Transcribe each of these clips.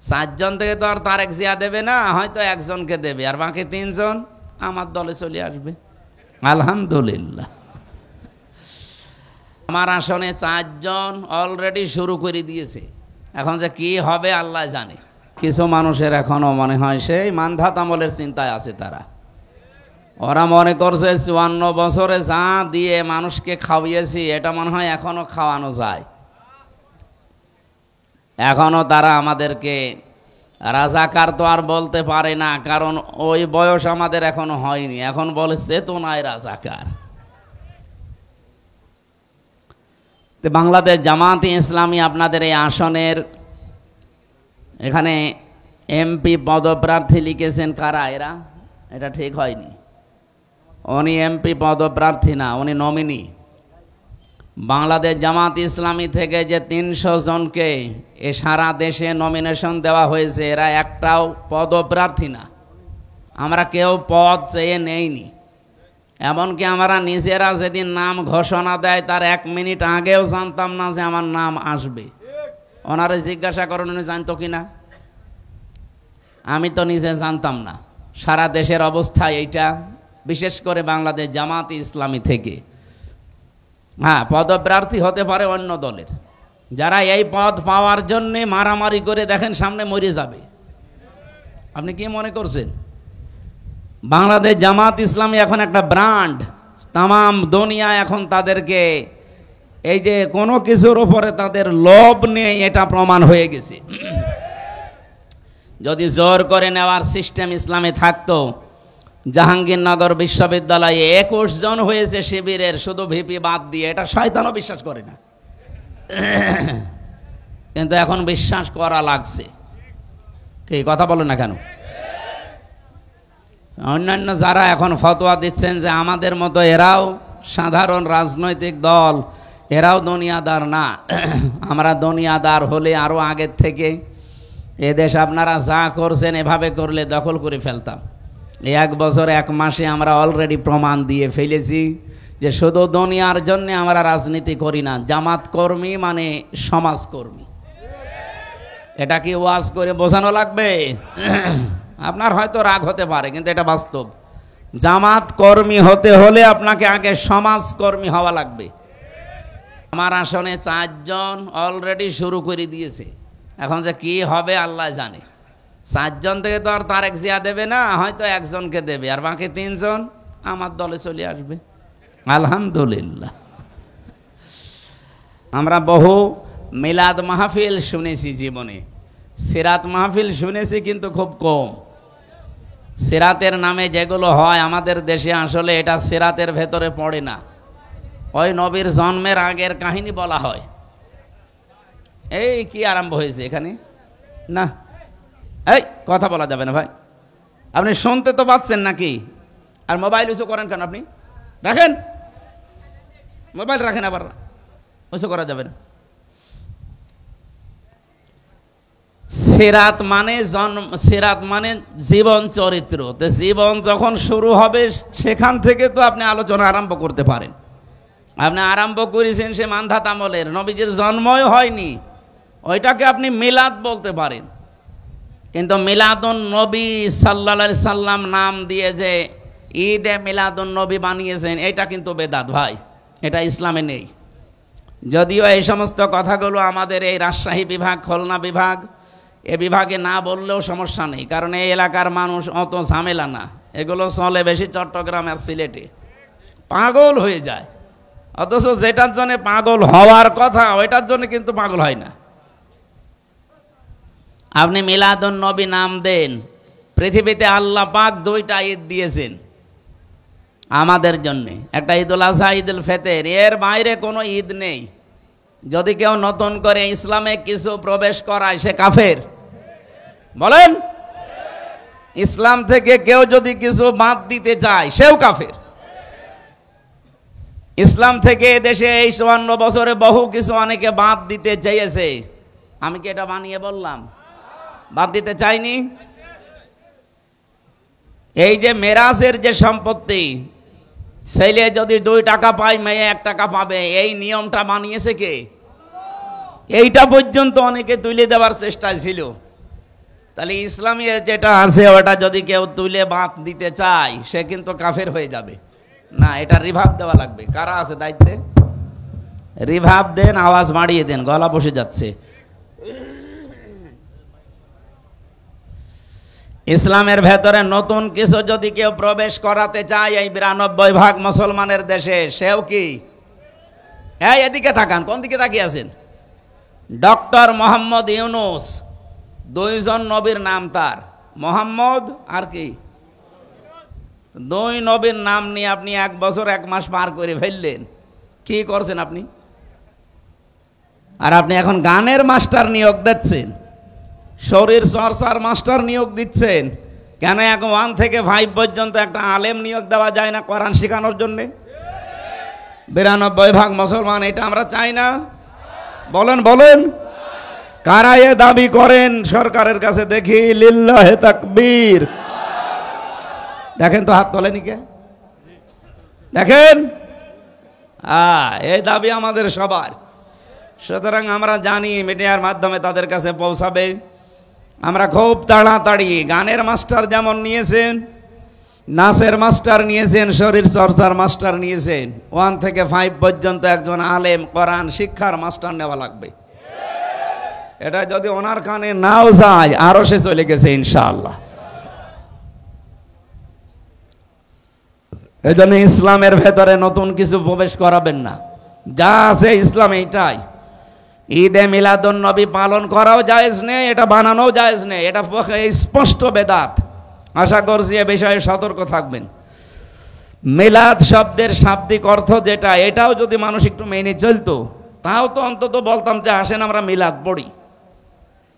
চারজন থেকে তো আর তারেক জিয়া দেবে না, হয়তো একজনকে দেবে, আর বাকি তিনজন আমার দলে চলে আসবে। আলহামদুলিল্লাহ, আমার আসনে চারজন অলরেডি শুরু করে দিয়েছে। এখন যে কি হবে আল্লাহ জানে। কিছু মানুষের এখনো মনে হয় সেই মানধাত আমলের চিন্তায় আছে। ওরা মনে করছে 54 বছরে যা দিয়ে মানুষকে খাওয়িয়েছি এটা মনে হয় এখনো খাওয়ানো যায়। এখনো তারা আমাদেরকে রাজাকার তো আর বলতে পারে না, কারণ ওই বয়স আমাদের এখনো হয়নি। এখন বলে চেতনায় রাজাকার। বাংলাদেশ জামাতে ইসলামী আপনাদের এই আসনের এখানে এমপি পদপ্রার্থী লিখেছেন কারা? এটা ঠিক হয়নি। উনি এমপি পদপ্রার্থী না, উনি নমিনি। বাংলাদেশ জামাত ইসলামী থেকে যে 300 জনকে এ সারা দেশে নমিনেশন দেওয়া হয়েছে, এরা একটাও পদপ্রার্থী না। আমরা কেউ পদ চেয়ে নেইনি। এমনকি আমরা নিজেরা যেদিন নাম ঘোষণা দেয় তার 1 মিনিট আগেও জানতাম না যে আমার নাম আসবে। ওনারা জিজ্ঞাসা করেন উনি জানতো কিনা, আমি তো নিজে জানতাম না। সারা দেশের অবস্থা এইটা, বিশেষ করে বাংলাদেশ জামাত ইসলামী থেকে। হ্যাঁ, পদপ্রার্থী হতে পারে অন্য দলের, যারা এই পদ পাওয়ার জন্যে মারামারি করে দেখেন সামনে মরে যাবে। আপনি কি মনে করছেন? বাংলাদেশ জামাত ইসলামী এখন একটা ব্র্যান্ড, তামাম দুনিয়া এখন তাদেরকে এই যে কোনো কিছুর উপরে তাদের লোভ নেই, এটা প্রমাণ হয়ে গেছে। যদি জোর করে নেওয়ার সিস্টেম ইসলামে থাকতো, জাহাঙ্গীরনগর বিশ্ববিদ্যালয়ে 21 জন হয়েছে শিবিরের, শুধু ভিপি বাদ দিয়ে। এটা শয়তানও বিশ্বাস করে না, কিন্তু এখন বিশ্বাস করা লাগছে। কি কথা বলে না কেন? অন্যান্য যারা এখন ফতোয়া দিচ্ছেন যে আমাদের মতো এরাও সাধারণ রাজনৈতিক দল, এরাও দুনিয়াদার না, আমরা দুনিয়াদার হলে আরো আগের থেকে এদেশ আপনারা যা করছেন এভাবে করলে দখল করে ফেলতাম। 1 বছর 1 মাসে আমরা অলরেডি প্রমাণ দিয়ে ফেলেছি যে শুধু দুনিয়ার জন্য আমরা রাজনীতি করি না, জামাত কর্মী মানে সমাজকর্মী। এটা কি ওয়াজ করে বোঝানো লাগবে? আপনার হয়তো রাগ হতে পারে, কিন্তু এটা বাস্তব। জামাত কর্মী হতে হলে আপনাকে আগে সমাজকর্মী হওয়া লাগবে। আমার আসনে 4 জন অলরেডি শুরু করে দিয়েছে। এখন যে কি হবে আল্লাহ জানে। 4 জন থেকে তো আর তারেক জিয়া দেবে না, হয়তো একজনকে দেবে, আর বাকি 3জন আমার দলে চলে আসবে। আলহামদুলিল্লাহ। আমরা বহু মিলাদ মাহফিল শুনেছি জীবনে, সিরাত মাহফিল শুনেছি কিন্তু খুব কম। সিরাতের নামে যেগুলো হয় আমাদের দেশে, আসলে এটা সিরাতের ভেতরে পড়ে না। ওই নবীর জন্মের আগের কাহিনী বলা হয়। এই কি আরম্ভ হয়েছে এখানে? না, এই কথা বলা যাবে না ভাই। আপনি শুনতে তো পাচ্ছেন নাকি? আর মোবাইল উঁচু করেন কেন? আপনি রাখেন, মোবাইল রাখেন, আবার উঁচু করা যাবে না। সিরাত মানে সিরাত মানে জীবন চরিত্র। তো জীবন যখন শুরু হবে সেখান থেকে তো আপনি আলোচনা আরম্ভ করতে পারেন। আপনি আরম্ভ করেছেন সে মানধাত আমলের, নবীজির জন্মই হয়নি, ওইটাকে আপনি মিলাদ বলতে পারেন। কিন্তু মিলাদুন নবী সাল্লাল্লাহু আলাইহি সাল্লাম নাম দিয়ে যে ঈদে মিলাদুন নবী বানিয়েছেন, এটা কিন্তু বেদাত ভাই, এটা ইসলামে নেই। যদিও এই সমস্ত কথাগুলো আমাদের এই রাজশাহী বিভাগ, খুলনা বিভাগ, এ বিভাগে না বললেও সমস্যা নেই, কারণ এই এলাকার মানুষ অত ঝামেলা না। এগুলো চলে বেশি চট্টগ্রাম আর সিলেটে, পাগল হয়ে যায়। অথচ যেটার জন্য পাগল হওয়ার কথা ওইটার জন্য কিন্তু পাগল হয় না। আপনি মিলাদুন নবী নাম দেন। পৃথিবীতে আল্লাহ পাক 2টা ঈদ দিয়েছেন আমাদের জন্য, একটা ঈদুল আজহা, ঈদুল ফিতর। এর বাইরে কোনো ঈদ নেই। যদি কেউ নতুন করে ইসলামে কিছু প্রবেশ করায় সে কাফের। বলেন, ইসলাম থেকে কেউ যদি কিছু বাদ দিতে চায় সেও কাফের। ইসলাম থেকে দেশে এই 54 বছরে বহু কিছু অনেকে বাদ দিতে চেয়েছে। আমি কি এটা বানিয়ে বললাম? বাদ দিতে চাইনি। এই যে মেরাজের যে সম্পত্তি, ছেলে যদি 2 টাকা পায়, মেয়ে 1 টাকা পাবে, এই নিয়মটা বানিয়েছে কে? এইটা পর্যন্ত অনেকে তুলে দেওয়ার চেষ্টা ছিল, তাহলে ইসলামের যেটা আছে ওটা যদি কেউ তুলে বাদ দিতে চায় সে কিন্তু কাফের হয়ে যাবে না, এটা রিভাব দেওয়া লাগবে। কারা আছে দায়িত্বে? রিভাব দেন, আওয়াজ বাড়িয়ে দেন, গলা বসে যাচ্ছে। ইসলামের ভেতরে নতুন কিছু যদি কেউ প্রবেশ করাতে চায় এই 92% মুসলমানের দেশে, সেও কি এদিকে তাকান, কোন দিকে তাকিয়ে আছেন? ডক্টর মোহাম্মদ ইউনূস, 2 জন নবীর নাম তার, মোহাম্মদ আর কি 2 নবীর নাম নিয়ে আপনি 1 বছর 1 মাস পার করে ফেললেন। কি করছেন আপনি? আর আপনি এখন গানের মাস্টার নিয়োগ দিচ্ছেন, শরীর চর্চার মাস্টার নিয়োগ দিচ্ছেন। কেন এখন 1 থেকে 5 পর্যন্ত একটা আলেম নিয়োগ দেওয়া যায় না কোরআন শেখানোর জন্য? 92% মুসলমান এটা আমরা চাই না। বলেন বলেন, কারা এ দাবি করেন সরকারের কাছে? দেখি, লিল্লাহে তাকবীর। দেখেন তো, হাত তোলেনি কে? দেখেন, এই দাবি আমাদের সবার। সুতরাং আমরা জানি মিডিয়ার মাধ্যমে তাদের কাছে পৌঁছাবে। আমরা খুব তাড়াতাড়ি গানের মাস্টার যেমন নিয়েছেন, নাচের মাস্টার নিয়েছেন, শরীর চর্চার মাস্টার নিয়েছেন, 1 থেকে 5 পর্যন্ত একজন আলেম কোরআন শিক্ষার মাস্টার নেওয়া লাগবে। এটা যদি ওনার কানে নাও যায়, আরো সে চলে গেছে ইনশাআল্লাহ। এই জন্য ইসলামের ভেতরে নতুন কিছু প্রবেশ করাবেন না, যা আছে ইসলাম এইটাই। ঈদে মিলাদুন নবী পালন করাও জায়েজ নেই, এটা বানানোও জায়েজ নেই, এটা স্পষ্ট বেদাত। আশা করছি এ বিষয়ে সতর্ক থাকবেন। মিলাদ শব্দের শাব্দিক অর্থ যেটা, এটাও যদি মানুষ একটু মেনে চলতো, তাও তো অন্তত বলতাম যে আসেন আমরা মিলাদ পড়ি।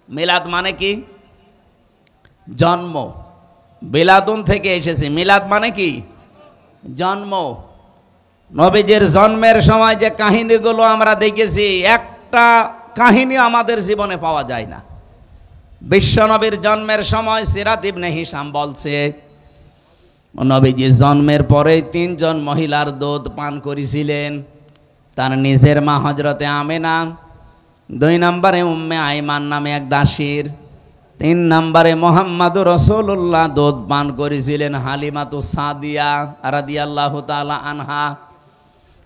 মিলাদ মানে কি? জন্ম। বিলাদুন থেকে এসেছে। মিলাদ মানে কি? জন্ম। নবীজির জন্মের সময় যে কাহিনীগুলো আমরা দেখেছি, একটা কাহিনী আমাদের জীবনে পাওয়া যায় না। বিশ্বনবীর জন্মের সময় সিরাত ইবনে হিশাম বলছে, নবীজি জন্মের পরে 3 জন মহিলার দুধ পান করেছিলেন। তার নিজের মা হযরতে আমেনা, 2 নম্বরে উম্মে আইমান নামে এক দাসীর, 3 নম্বরে মুহাম্মদুর রাসূলুল্লাহ দুধ পান করেছিলেন হালিমাতু সাদিয়া রাদিয়াল্লাহু তাআলা আনহা।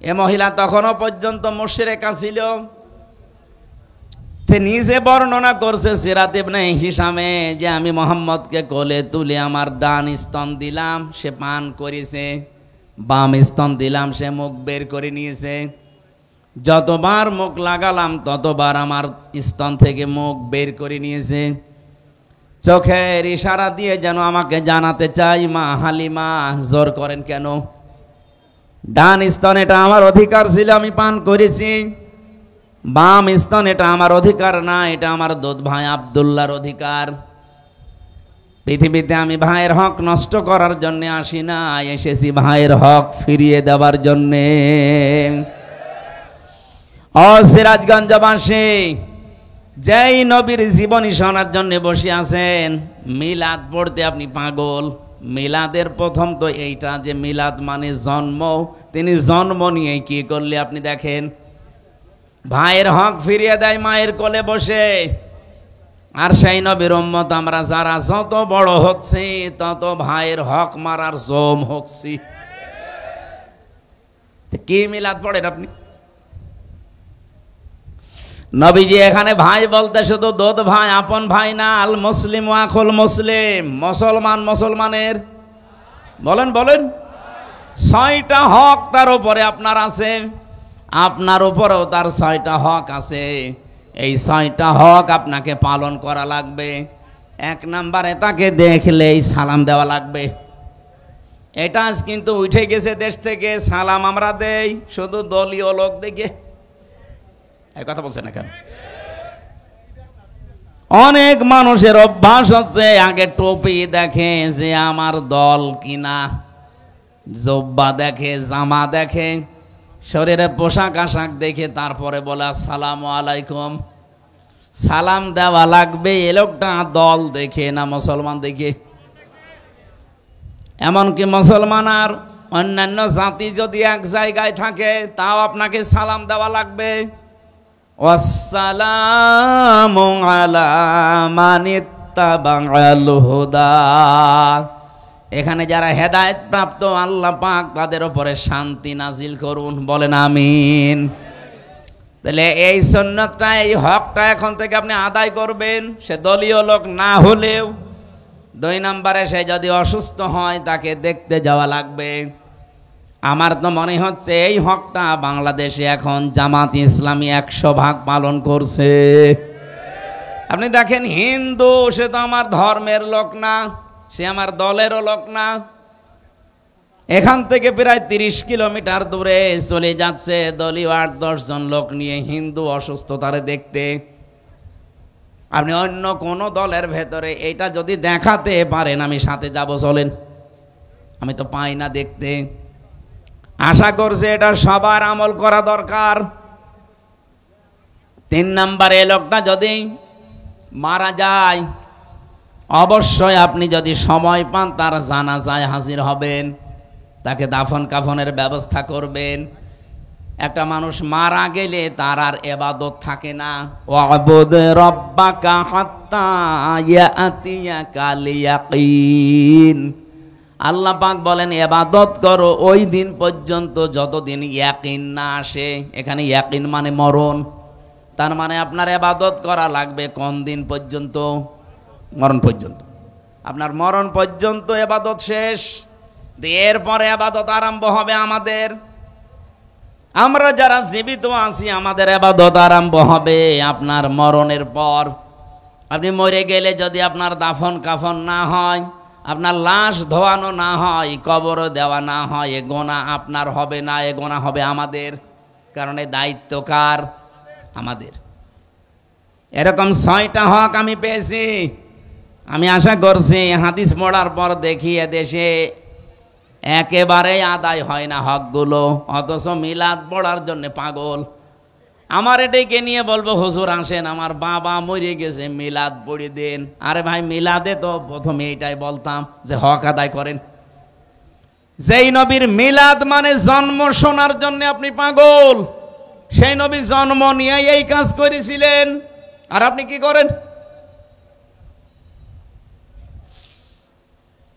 এ মহিলা তখনও পর্যন্ত মুশরিকা ছিল। নিজে বর্ণনা করছে সিরাত ইবনে হিশামে যে আমি মোহাম্মদকে কোলে তুলে আমার ডান স্তন দিলাম, সে পান করেছে, বাম স্তন দিলাম, সে মুখ বের করে নিয়েছে। যতবার মুখ লাগালাম ততবার আমার স্তন থেকে মুখ বের করে নিয়েছে। চোখের ইশারা দিয়ে যেন আমাকে জানাতে চাই, মা হালিমা জোর করেন কেন? ডান স্তন এটা আমার অধিকার ছিল, আমি পান করেছি। বাম স্তন এটা আমার অধিকার না, এটা আমার দুধ ভাই আব্দুল্লাহর অধিকার। পৃথিবীতে আমি ভাইয়ের হক নষ্ট করার জন্য আসি না, এসেছি ভাইয়ের হক ফিরিয়ে দেওয়ার জন্যে। ও সিরাজগঞ্জবাসী, যেই নবীর জীবনী শোনার জন্য বসে আছেন, মিলাদ পড়তে আপনি পাগল। মিলাদের প্রথম তো এইটা যে মিলাদ মানে জন্ম। তিনি জন্ম নিয়ে কি করলে আপনি দেখেন, ভাইয়ের হক ফিরিয়ে দেয় মায়ের কোলে বসে। আর সেই নবীর উম্মত আমরা যারা যত বড় হচ্ছে তত ভাইয়ের হক মারার জম হচ্ছি। কি মিলাদ পড়েন আপনি? নবীজি এখানে ভাই বলতে শুধু দুধ ভাই, আপন ভাই না। আল মুসলিম আখুল মুসলিম, মুসলমান মুসলমানের, বলেন বলেন, 6টা হক তার উপরে আপনার আছে, আপনার উপরেও তার 6টা হক আছে। এই 6টা হক আপনাকে পালন করা লাগবে। 1 নম্বরে তাকে দেখলেই সালাম দেওয়া লাগবে। এটা কিন্তু উঠে গেছে দেশ থেকে, সালাম আমরা দেই শুধু দলীয় লোক দেখে। এই কথা বলছেন না কেন? অনেক মানুষের অভ্যাস হচ্ছে আগে টুপি দেখে যে আমার দল কিনা, জব্বা দেখে, জামা দেখে, শরীরের পোশাক আশাক দেখে তারপরে বলে আসসালামু আলাইকুম। সালাম দেওয়া লাগবে এ লোকটা দল দেখে না মুসলমান দেখে। এমনকি মুসলমান আর অন্যান্য জাতি যদি এক জায়গায় থাকে তাও আপনাকে সালাম দেওয়া লাগবে। ওয়াসসালামু আলা মান ইত্তাবাআল হুদা। এখানে যারা হেদায়েত প্রাপ্ত আল্লাহ পাক তাদের উপরে শান্তি নাজিল করুন, বলেন আমিন। তাহলে এই সুন্নাতটা, এই হকটা এখন থেকে আপনি আদায় করবেন, সে দলীয় লোক না হলেও। 2 নম্বরে, সে যদি অসুস্থ হয় তাকে দেখতে যাওয়া লাগবে। আমার তো মনে হচ্ছে এই হকটা বাংলাদেশে এখন জামাত ইসলামী 100% পালন করছে। আপনি দেখেন, হিন্দু, সে তো আমার ধর্মের লোক না, সে আমার দলেরও লোক না। এখান থেকে প্রায় 30 কিলোমিটার দূরে চলে যাচ্ছে দলীয় 8-10 জন লোক নিয়ে হিন্দু অসুস্থতারে দেখতে। আপনি অন্য কোন দলের ভেতরে এটা যদি দেখাতে পারেন, আমি সাথে যাব, চলেন। আমি তো পাই না দেখতে। আশা করছি এটা সবার আমল করা দরকার। 3 নম্বরে, লোকটা যদি মারা যায়, অবশ্যই আপনি যদি সময় পান তার জানাজায় হাজির হবেন, তাকে দাফন কাফনের ব্যবস্থা করবেন। একটা মানুষ মারা গেলে তার আর ইবাদত থাকে না। ওয়াবুদ রাব্বাকা হাত্তা ইয়াতিয়াকাল ইয়াকিন। আল্লাহ পাক বলেন ইবাদত করো ওই দিন পর্যন্ত যতদিন ইয়াকিন না আসে। এখানে ইয়াকিন মানে মরণ। তার মানে আপনার ইবাদত করা লাগবে কোন দিন পর্যন্ত? মরণ পর্যন্ত। আপনার মরণ পর্যন্ত ইবাদত শেষ, এরপরে ইবাদত আরম্ভ হবে আমাদের। আমরা যারা জীবিত আছি আমাদের ইবাদত আরম্ভ হবে আপনার মরণের পর। আপনি মরে গেলে যদি আপনার দাফন কাফন না হয়, আপনার লাশ ধোয়ানো না হয়, কবর দেওয়া না হয়, এ গোনা আপনার হবে না, এ গোনা হবে আমাদের। কারণ এই দায়িত্ব কার? আমাদের। এরকম 6টা হক আমি পেয়েছি। আমি আশা করছি হাদিস পড়ার পর দেখি এদেশে একেবারেই আদায় হয় না হকগুলো, অথচ মিলাদ পড়ার জন্য পাগল। আমার এটাকে নিয়ে বলবো, হুজুর আসেন, আমার বাবা মরে গেছে, মিলাদ পড়ে দেন। আরে ভাই, মিলাদে তো প্রথমে এইটাই বলতাম যে হক আদায় করেন। যেই নবীর মিলাদ মানে জন্ম শোনার জন্য আপনি পাগল, সেই নবী জন্ম নিয়ে এই কাজ করেছিলেন, আর আপনি কি করেন?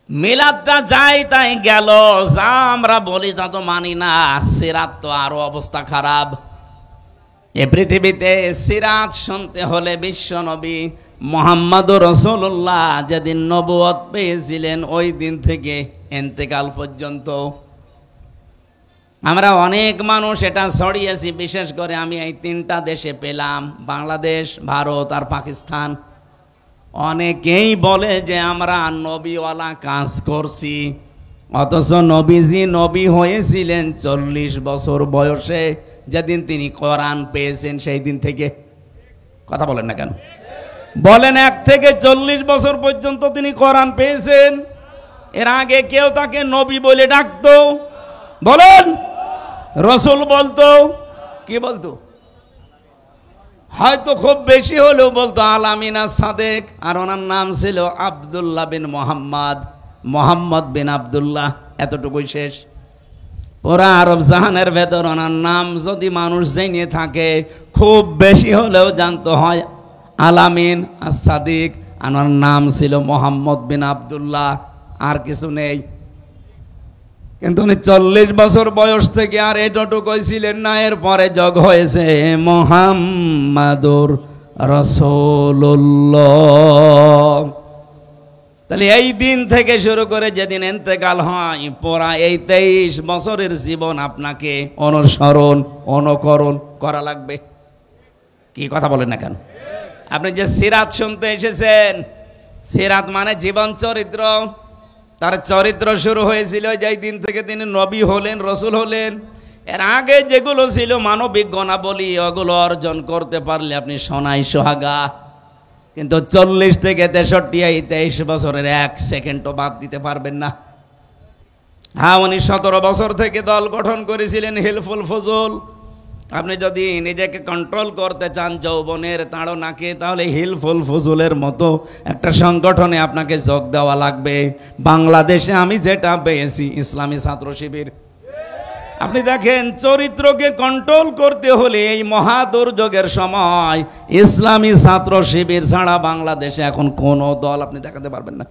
মিলাদটা যাই তাই গেল, যা আমরা বলি তা তো মানি না। সিরাত তো আরো অবস্থা খারাপ। এ পৃথিবীতে সিরাত শুনতে হলে বিশ্ব নবী মুহাম্মদুর রাসূলুল্লাহ যেদিন নবুয়ত পেয়েছিলেন ওই দিন থেকে ইন্তেকাল পর্যন্ত আমরা অনেক মানুষ এটা ছড়িয়েছি। বিশেষ করে আমি এই 3টা দেশে পেলাম, বাংলাদেশ, ভারত আর পাকিস্তান। অনেকেই বলে যে আমরা নবীওয়ালা কাজ করছি, অথচ নবীজি নবী হয়েছিলেন 40 বছর বয়সে, যেদিন তিনি কোরআন পেয়েছেন সেই দিন থেকে। কথা বলেন না কেন? বলেন 1 থেকে 40 বছর পর্যন্ত তিনি কোরআন পেয়েছেন। এর আগে কেউ তাকে নবী বলে ডাকতো? বলেন। রসুল বলতো? কি বলতো? হয়তো খুব বেশি হলেও বলতো আল-আমিন আস-সাদেক, আর ওনার নাম ছিল আব্দুল্লাহ বিন মোহাম্মদ, মোহাম্মদ বিন আব্দুল্লাহ, এতটুকুই শেষ। পুরা আরব জাহানের ভেতর ওনার নাম যদি মানুষ জেনে থাকে, খুব বেশি হলেও জানতো হয় আল-আমিন আস-সাদেক, ওনার নাম ছিল মোহাম্মদ বিন আব্দুল্লাহ, আর কিছু নেই। কিন্তু উনি 40 বছর বয়স থেকে আর এতটুকুই ছিলেন না। এরপরে যোগ হয়েছে মুহাম্মাদুর রাসূলুল্লাহ। তাহলে এই দিন থেকে শুরু করে যেদিন ইন্তেকাল হয়, পুরা এই 23 বছরের জীবন আপনাকে অনুসরণ অনুকরণ করা লাগবে। কি কথা বলেন না কেন? আপনি যে সিরাত শুনতে এসেছেন, সিরাত মানে জীবন চরিত্র। তার চরিত্র শুরু হয়েছিল যেই দিন থেকে তিনি নবী হলেন, রসুল হলেন। এর আগে যেগুলো ছিল মানবিক গুণাবলী, ওগুলো অর্জন করতে পারলে আপনি সোনাই সোহাগা। কিন্তু 40 থেকে 63 এই 23 বছরের 1 সেকেন্ডও বাদ দিতে পারবেন না। হ্যাঁ, উনি 17 বছর থেকে দল গঠন করেছিলেন হিলফুল ফজল। আপনি যদি নিজেকে কন্ট্রোল করতে চান যৌবনের তাড়নাকে, তাহলে হিলফুল ফজলের মতো একটা সংগঠনে আপনাকে যোগ দেওয়া লাগবে। বাংলাদেশে আমি যেটা পেয়েছি, ইসলামী ছাত্র শিবির। আপনি দেখেন, চরিত্রকে কন্ট্রোল করতে হলে এই মহা দুর্যোগের সময় ইসলামী ছাত্র শিবির ছাড়া বাংলাদেশে এখন কোন দল আপনি দেখাতে পারবেন না।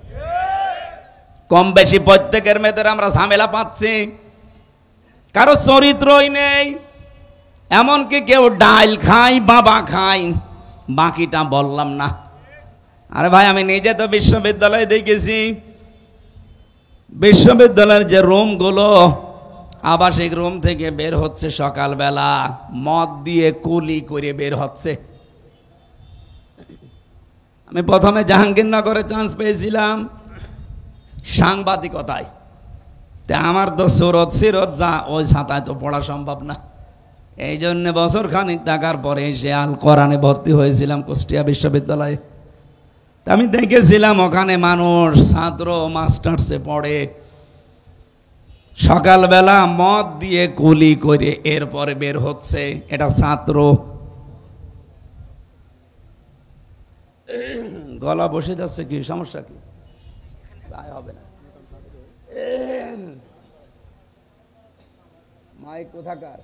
কম বেশি প্রত্যেকের মেয়েদের আমরা ঝামেলা পাচ্ছি, কারো চরিত্রই নেই। এমনকি কেউ ডাল খায়, বাবা খায়, বাকিটা বললাম না। আরে ভাই, আমি নিজে তো বিশ্ববিদ্যালয়ে দেখেছি, বিশ্ববিদ্যালয়ের যে রুমগুলো, আবাসিক রুম থেকে বের হচ্ছে সকালবেলা মদ দিয়ে কুলি করে বের হচ্ছে। আমি প্রথমে জাহাঙ্গীরনগরে চান্স পেয়েছিলাম সাংবাদিকতায়, তা আমার তো সুরত সিরত যা, ওই ছাতায় তো পড়া সম্ভব না। এই জন্য বছর খানিক থাকার পরে এসে আল কোরআনে ভর্তি হয়েছিলাম কুষ্টিয়া বিশ্ববিদ্যালয়ে। আমি দেখেছিলাম ওখানে মানুষ ছাত্র মাস্টার্সে পড়ে, সকালবেলা মদ দিয়ে কুলি করে এরপরে বের হচ্ছে। এটা ছাত্র। গলা বসে যাচ্ছে, কি সমস্যা? কি হবে না? মাইক কোথাকার?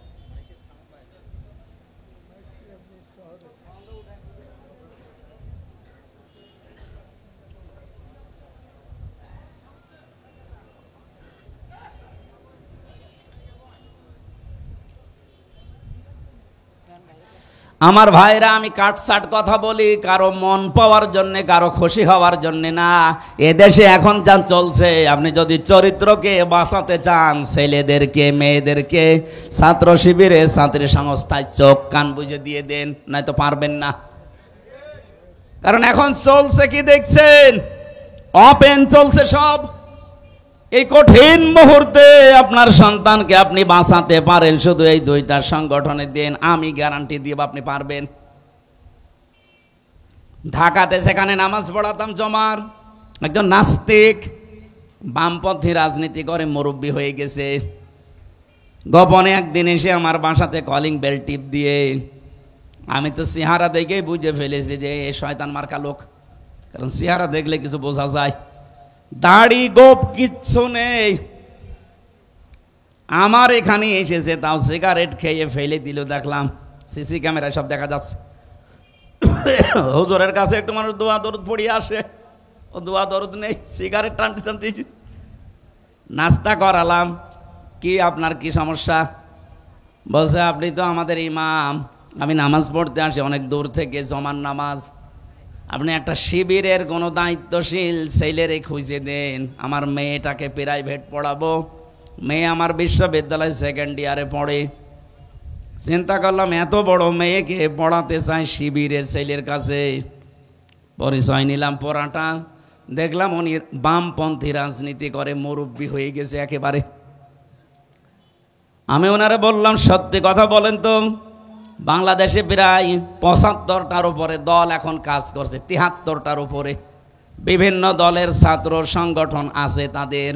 আমার ভাইরা, আমি কাটসাট কথা বলি কারো মন পাওয়ার জন্য, কারো খুশি হওয়ার জন্য না। এদেশে এখন যা চলছে, আপনি যদি চরিত্রকে বাঁচাতে চান, ছেলেদেরকে মেয়েদেরকে ছাত্র শিবিরে ছাত্রী সংস্থায় চোখ কান বুঝে দিয়ে দেন, নয়তো পারবেন না। কারণ এখন চলছে কি দেখছেন, ওপেন চলছে সব। এই কঠিন মুহূর্তে আপনার সন্তানকে আপনি বাঁচাতে পারেন শুধু এই দুইটা সংগঠনে দেন, আমি গ্যারান্টি দিব আপনি পারবেন। ঢাকাতে সেখানে নামাজ পড়াতাম জমার, একজন নাস্তিক বামপন্থী রাজনীতি করে মুরব্বী হয়ে গেছে। গোপনে একদিন এসে আমার বাসাতে কলিং বেল টিপ দিয়ে, আমি তো চেহারা দেখেই বুঝে ফেলেছি যে এ শয়তান মার্কা লোক, কারণ চেহারা দেখলে কিছু বোঝা যায়। দাড়ি গোপ কিচ্ছু নেই। আমার এখানে এসেছে, তাও সিগারেট খেয়ে ফেলে দিল, দেখলাম সিসি ক্যামেরায় সব দেখা যাচ্ছে। হুজুরের কাছে একটু মানুষ দোয়া দরুদ পড়িয়ে আসে, ও দোয়া দরুদ নেই, সিগারেট টানতে টানতে। নাস্তা করালাম, কি আপনার কি সমস্যা? বলছে আপনি তো আমাদের ইমাম, আমি নামাজ পড়তে আসি অনেক দূর থেকে, জমান নামাজ। আপনি একটা শিবিরের কোনো দায়িত্বশীল ছেলেরে খুঁজে দেন, আমার মেয়েটাকে প্রাইভেট পড়াবো। মেয়ে আমার বিশ্ববিদ্যালয় সেকেন্ড ইয়ারে পড়ে। চিন্তা করলাম এত বড় মেয়েকে পড়াতে চাই শিবিরের ছেলের কাছে। পরিচয় নিলাম পড়াটা, দেখলাম উনি বামপন্থী রাজনীতি করে, মুরব্বী হয়ে গেছে একেবারে। আমি ওনারে বললাম, সত্যি কথা বলেন তো, বাংলাদেশে প্রায় ৭৫টার উপরে দল এখন কাজ করছে, ৭৩টার উপরে বিভিন্ন দলের ছাত্র সংগঠন আছে তাদের।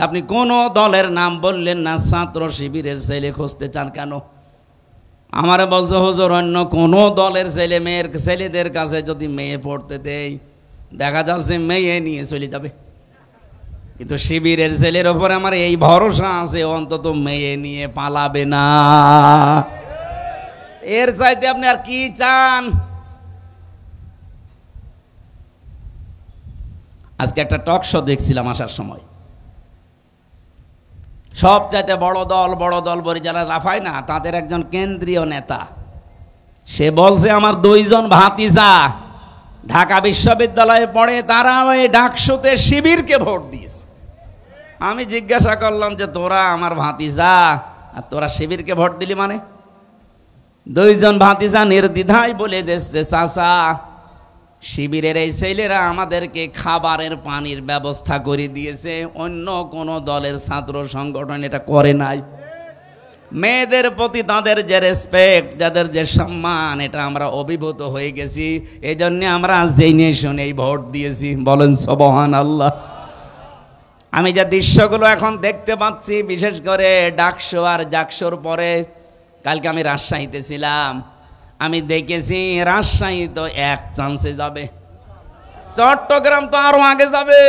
আপনি কোন দলের নাম বললেন না, ছাত্র শিবিরের ছেলে খুঁজতে চান কেন? আমারে বলছে হুজুর, অন্য কোন দলের ছেলে মেয়ের ছেলেদের কাছে যদি মেয়ে পড়তে দেয়, দেখা যাচ্ছে মেয়ে নিয়ে চলে যাবে। কিন্তু শিবিরের ছেলের ওপরে আমার এই ভরসা আছে, অন্তত মেয়ে নিয়ে পালাবে না। এর চাইতে আপনি আর কি চান? আজকে একটা টক শো দেখছিলাম আসার সময়, সব চাইতে বড় দল বলে যারা লাফায় না, তাদের একজন কেন্দ্রীয় নেতা, সে বলছে আমার 2 জন ভাতিজা ঢাকা বিশ্ববিদ্যালয়ে পড়ে, তারা ওই ডাকসুতে শিবিরকে ভোট দিয়েছে। আমি জিজ্ঞাসা করলাম যে তোরা আমার ভাতিজা আর তোরা শিবিরকে ভোট দিলি মানে? 2 জন ভাতিজা নির্দ্বিধায় বলে দিচ্ছে, চাচা শিবিরের এই ছেলেরা আমাদেরকে খাবারের পানির ব্যবস্থা করে দিয়েছে, অন্য কোন দলের ছাত্র সংগঠন এটা করে নাই। মেয়েদের প্রতি তাদের যে রেসপেক্ট, যাদের যে সম্মান, এটা আমরা অভিভূত হয়ে গেছি। এই জন্য আমরা জেনে শুনে ভোট দিয়েছি। বলেন সুবহানাল্লাহ। আমি যে দৃশ্যগুলো এখন দেখতে পাচ্ছি, বিশেষ করে ডাকসু আর জাকসুর পরে, কালকে আমি রাজশাহীতে ছিলাম, আমি দেখেছি রাজশাহী তো এক চান্সে যাবে, চট্টগ্রাম তো আরো আগে যাবে,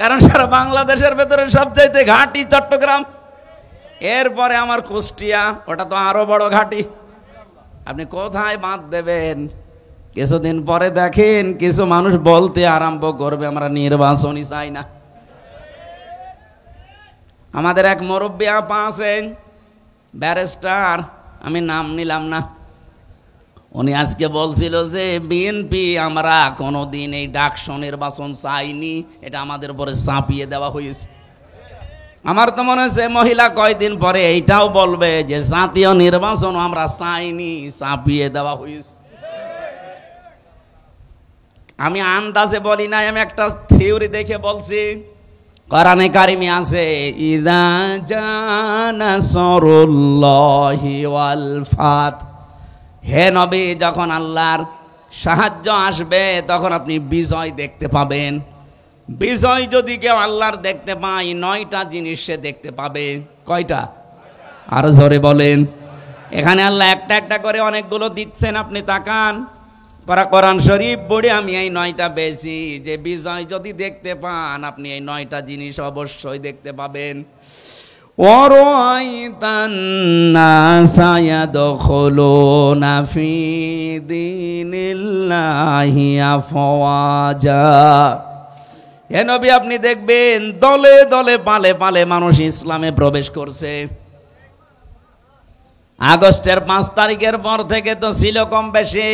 কারণ সারা বাংলাদেশের ভেতরে সবচাইতে ঘাঁটি চট্টগ্রাম। এরপরে আমার কুষ্টিয়া, ওটা তো আরো বড় ঘাঁটি। আপনি কোথায় বাঁধ দেবেন? কিছুদিন পরে দেখেন কিছু মানুষ বলতে আরম্ভ করবে আমরা নির্বাচনই চাই না। আমাদের এক মুরব্বী আপা আছেন, ব্যারিস্টার, আমি নাম নিলাম না। উনি আজকে বলছিল যে বিএনপি আমরা কোনোদিন এই ডাকসু নির্বাচন চাইনি, এটা আমাদের উপরে চাপিয়ে দেওয়া হয়েছে। আমার তো মনে হচ্ছে মহিলা কয়দিন পরে এইটাও বলবে যে জাতীয় নির্বাচন আমরা চাইনি, চাপিয়ে দেওয়া হয়েছে। আমি আন্দাজে বলি নাই, আমি একটা থিওরি দেখে বলছি। কোরআনে কারিমে আছে ইযা জানা নাসরুল্লাহি ওয়াল ফাত, হে নবী যখন আল্লাহর সাহায্য আসবে তখন আপনি বিজয় দেখতে পাবেন। বিজয় যদি কেউ আল্লাহর দেখতে পায়, 9টা জিনিস সে দেখতে পাবে। কয়টা? আরো জোরে বলেন। এখানে আল্লাহ একটা একটা করে অনেকগুলো দিচ্ছেন, আপনি তাকান। কোরআন শরীফ পড়ে আমি এই 9টা পেয়েছি যে বিজয় যদি দেখতে পান আপনি এই 9টা জিনিস অবশ্যই দেখতে পাবেন। ওয়ারাইতান নাসা ইয়াদখুলুনা ফি দীনিল্লাহি আফওয়াজা, হে নবী আপনি দেখবেন দলে দলে পালে পালে মানুষ ইসলামে প্রবেশ করছে। আগস্টের 5 তারিখের পর থেকে তো ছিল কম বেশি,